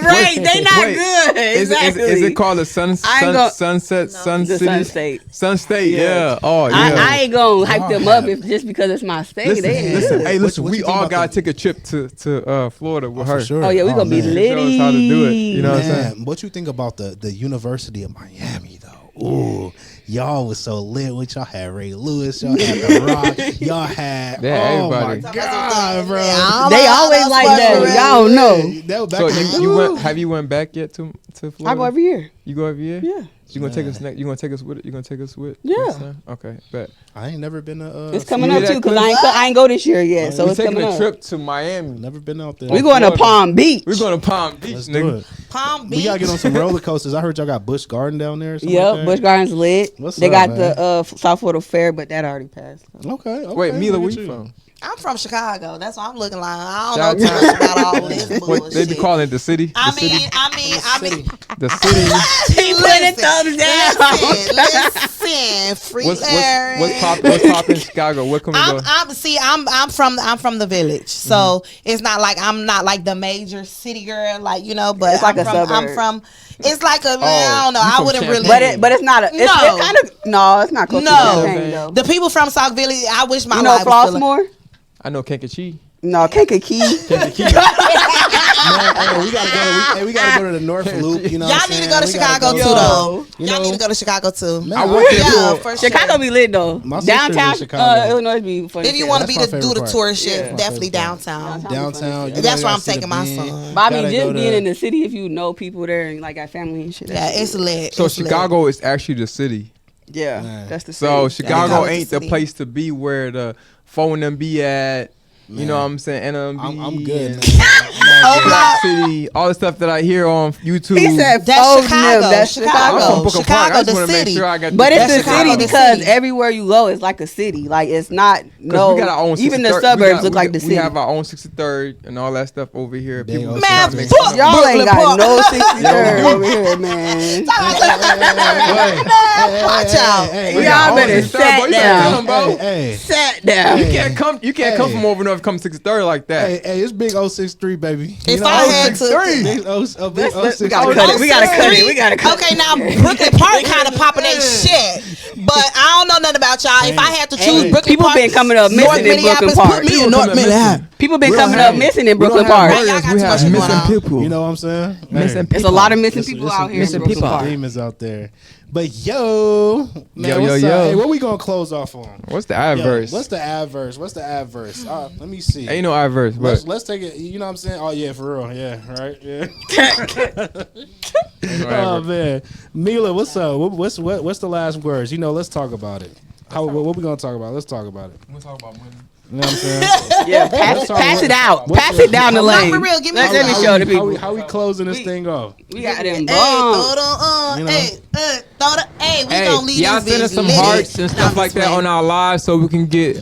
Right, they not Wait, good. Is Exactly. it called the Sunset Sun The City? Sun State. Sun State, Yeah. yeah. Oh, yeah. I ain't gonna hype Y'all them up have- just because it's my state. Listen, They ain't listen, good. hey, listen. What We you think all about gotta the- take a trip to Florida with her. For sure. Oh yeah, we gonna be man. litty. Show us how to do it. You know what I'm saying? Man, what you think about the University of Miami though? Ooh, y'all was so lit. With y'all had Ray Lewis, y'all had The Rock, y'all had Yeah, oh everybody. my god, bro. They always like that. Y'all know. That was back So in the- you went back yet to Florida? I go every year. You go every year? Yeah. You gonna take us next? You gonna take us with it? You gonna take us with? Yeah. next time? Okay, bet. I ain't never been to. It's coming you up hear too that, because Cliff? I ain't go this year yet, so We're it's taking coming a up. trip to Miami. Never been out there. We going to Florida. Palm Beach. We're going to Palm Beach, Let's do nigga. it. Palm Beach. We gotta get on some roller coasters. I heard y'all got Busch Garden down there. Or something Yep, like that. Busch Gardens lit. What's they up, got man? the South Florida Fair, but that already passed. Okay. Wait, Mila, look where at you from? I'm from Chicago. That's why I'm looking like I Shout don't know out too much about all this What bullshit. they be calling it the city? I The city? mean, The city. He put it thumbs down. Listen, free What's Larry. what's pop in Chicago? What can we go? I'm from the village, so it's not like I'm not like the major city girl, like you know. But It's like I'm a from, I'm suburb. from. It's like a I don't know. you I from wouldn't really. Champaign. But it's not a. It's No. kind of no. It's not close No. to Champaign though. The people from South Village, I wish my You know life was still. Flossmoor? I know Kankakee. No, Kankakee. Man, hey, we gotta go to the North Loop. You know, Y'all what I'm need to saying? go to We gotta Chicago go. too, though. You Y'all know, need to go to Chicago too. Man, I went there Yeah, for for sure. Chicago be lit though. My sister's in Downtown Chicago. Illinois be funny. If you want to be That's to my do the favorite tourist part. shit, Yeah, my definitely favorite part. downtown. downtown. you That's know, where I'm you gotta see taking the my bean. son. But I mean, Gotta just go being to- in the city, if you know people there and like got family and shit. Yeah, that's it's cool. lit. So It's lit. Chicago is actually the city. Yeah, Man. that's the So city. Chicago Chicago's ain't the the city. place to be where the phone them be at. You know Man. what I'm saying? NMB. I'm good. and Man. I'm good. Black City, all the stuff that I hear on YouTube. He said, That's "Fold Chicago. them." That's I'm Chicago. from Booker Park. I Chicago, just the want to make city. sure I got. But it's That's the Chicago, city the because city. everywhere you go, it's like a city. Like it's not no. we got our own Even the 63rd suburbs look like the we city. have our own 63rd and all that stuff over here. Big People old Man, Chicago. fuck Y'all ain't Brooklyn got Park. no 63rd over here, man. Watch out. Hey, Y'all Oh, better 63rd, sat bro. You better tell 'em, down. bro. Hey, Sat down. You can't come. You can't come Hey. from over north. Come 63rd like that. hey, it's big 063, baby. If I had to- big 063. We gotta cut it. We gotta cut it. We gotta cut Okay, it. now Brooklyn Park kind of popping their shit, but I don't know nothing about y'all. If I had to choose Hey. Brooklyn People Park, been coming up North missing in Brooklyn Minneapolis, Park. put me in People North coming Minneapolis. People been We don't coming have- up missing in We don't Brooklyn have Park. Y'all murders, got we too have much going missing on. people. You know what I'm saying? Missing Hey, There's a lot of missing people out here in missing Brooklyn people. Park. demons out there. But yo, man, Yo, what's yo, up? yo. Hey, what we gonna close off on? What's the Yo, adverse? what's the adverse? What's the adverse? Let me see. Ain't no adverse, but Let's take it. You know what I'm saying? Oh yeah, for real. Yeah, right. Yeah. ain't no Oh adverse. man, Mila, what's up? What's the last words? You know, let's talk about it. What we gonna talk about? Let's talk about it. We'll talk about money. You know what I'm saying? Yeah, pass it out. Pass it down the No, lane. for real, give me Let some. me show the people. How we closing this thing off? We got them Hey, bombs. we gonna leave y'all this send us bitch some lit. hearts and stuff No, like that just on our lives so we can get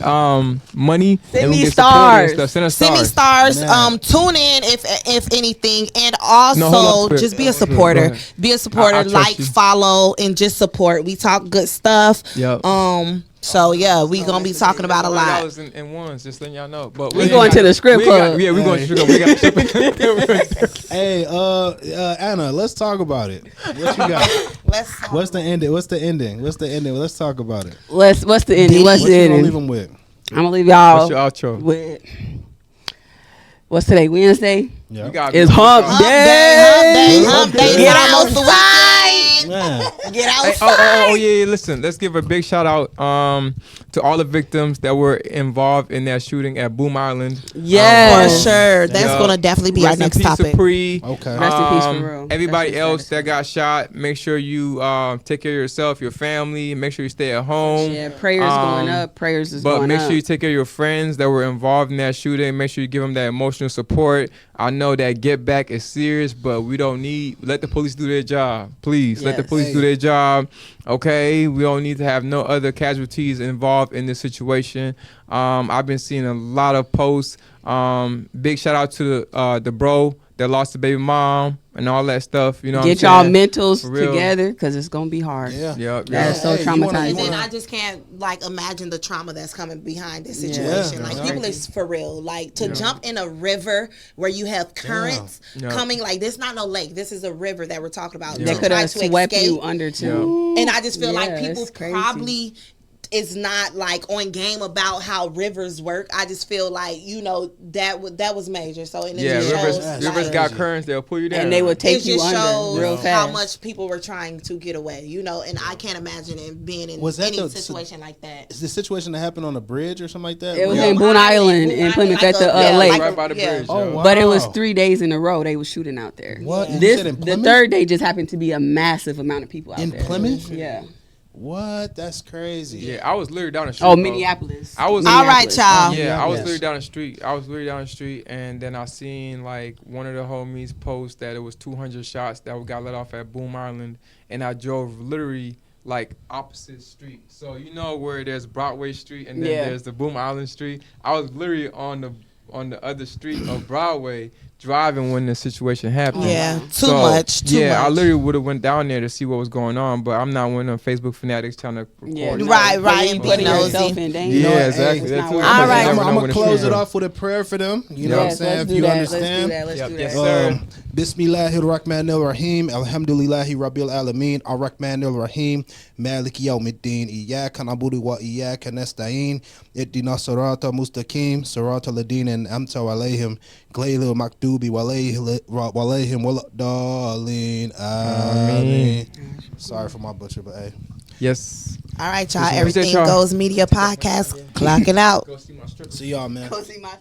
money Send and we me get support and stars. stuff. Send us Send me stars. stars. Man. Tune in if anything, and No, hold also up, just be a Spirit. Go supporter. ahead. Be a supporter. I trust Like, you. follow, and just support. We talk good stuff. Yep. So yeah, we gonna be talking about a lot. $100 in ones, just letting y'all know. But We going to the strip club. Yeah, we going to the strip club. Hey, Anna, let's talk about it. What you got? What's the ending? What's the ending? Let's talk about it. What's the ending? What's What the you gonna leave ending? them with? I'm gonna leave y'all What's your outro? with what's today? Wednesday. Yeah. It's hump day. Hump day. Get It's almost the outside. Man. Get Hey, outside. yeah. Listen, let's give a big shout out to all the victims that were involved in that shooting at Boom Island. For Yes. sure. That's Yeah. gonna definitely be our Rest in next peace, topic. Supree. Okay. Rest in peace, for real. Everybody That's else just that got shot, make sure you take care of yourself, your family. Make sure you stay at home. Yeah, prayers going up. Prayers is But going make up. sure you take care of your friends that were involved in that shooting. Make sure you give them that emotional support. I know that get back is serious, but we don't need, let the police do their job. Please, let the Yes. police do their job. Okay, we don't need to have no other casualties involved in this situation. I've been seeing a lot of posts. Big shout out to the bro that lost the baby mom and all that stuff. You know, what I'm Get y'all saying? mentals For real. together because it's gonna be hard. Yeah. Yep, That's yep. so Hey, you wanna- traumatizing. And then wanna- I just can't imagine the trauma that's coming behind this Yeah. situation. Yeah. Like Yeah. people is for real. Like to jump in a river where you have currents Yeah. coming. Like this not no lake. This is a river that we're talking about. Yeah. They To could try have to swept escape. you under too. And I just feel like Yeah, people it's crazy. probably is not like on game about how rivers work. I just feel like that was major. So and it Yeah, just rivers, shows, rivers like, got currents. They'll pull you down. And they would take it you just under shows real how fast. much people were trying to get away, and I can't imagine it being in Was that any the- situation like that. Is the situation that happened on a bridge or something like that? It was Where- in Boone Island in Plymouth at the lake. right by the bridge. Oh, yo. wow. But it was 3 days in a row they was shooting out there. What? You This said in the Plymouth? third day just happened to be a massive amount of people out In there. Plymouth? Yeah. What? That's crazy. Yeah, I was literally down the street. Oh, bro. Minneapolis. I was All right, Minneapolis. y'all. Yeah, I was Yes. literally down the street. And then I seen like one of the homies post that it was 200 shots that got let off at Boom Island, and I drove literally like opposite street. So you know where there's Broadway Street and then Yeah. there's the Boom Island Street. I was literally on the other street of Broadway driving when the situation happened. Yeah, too So, much. I literally would have went down there to see what was going on, but I'm not one of them Facebook fanatics trying to record. Yeah, it. Right, But right, you and be putting nosy. yourself in danger. Yeah, know what? exactly. Hey, That it's too. not I'm All never right. know I'm when gonna the close shooter- it off with a prayer for them. You know what I'm Yes, saying? let's If do you that. understand. Let's do that. Yes, sir. Bismillahirrahmanirrahim. Alhamdulillahi Rabbil Alameen. Ar-Rahmanir Rahim. Maliki Yawmiddin. Iyyaka na'budu wa iyyaka nasta'in. Ihdina sirata mustaqim. Sirata ladina an'amta alayhim. Ghayril maghdubi alayhim waladdallin. Amen. Sorry for my butcher, but hey. Yes. All right, y'all. Appreciate Everything y'all. Goes Media Podcast. Clocking out. Go see my strip. See y'all, man. Go see my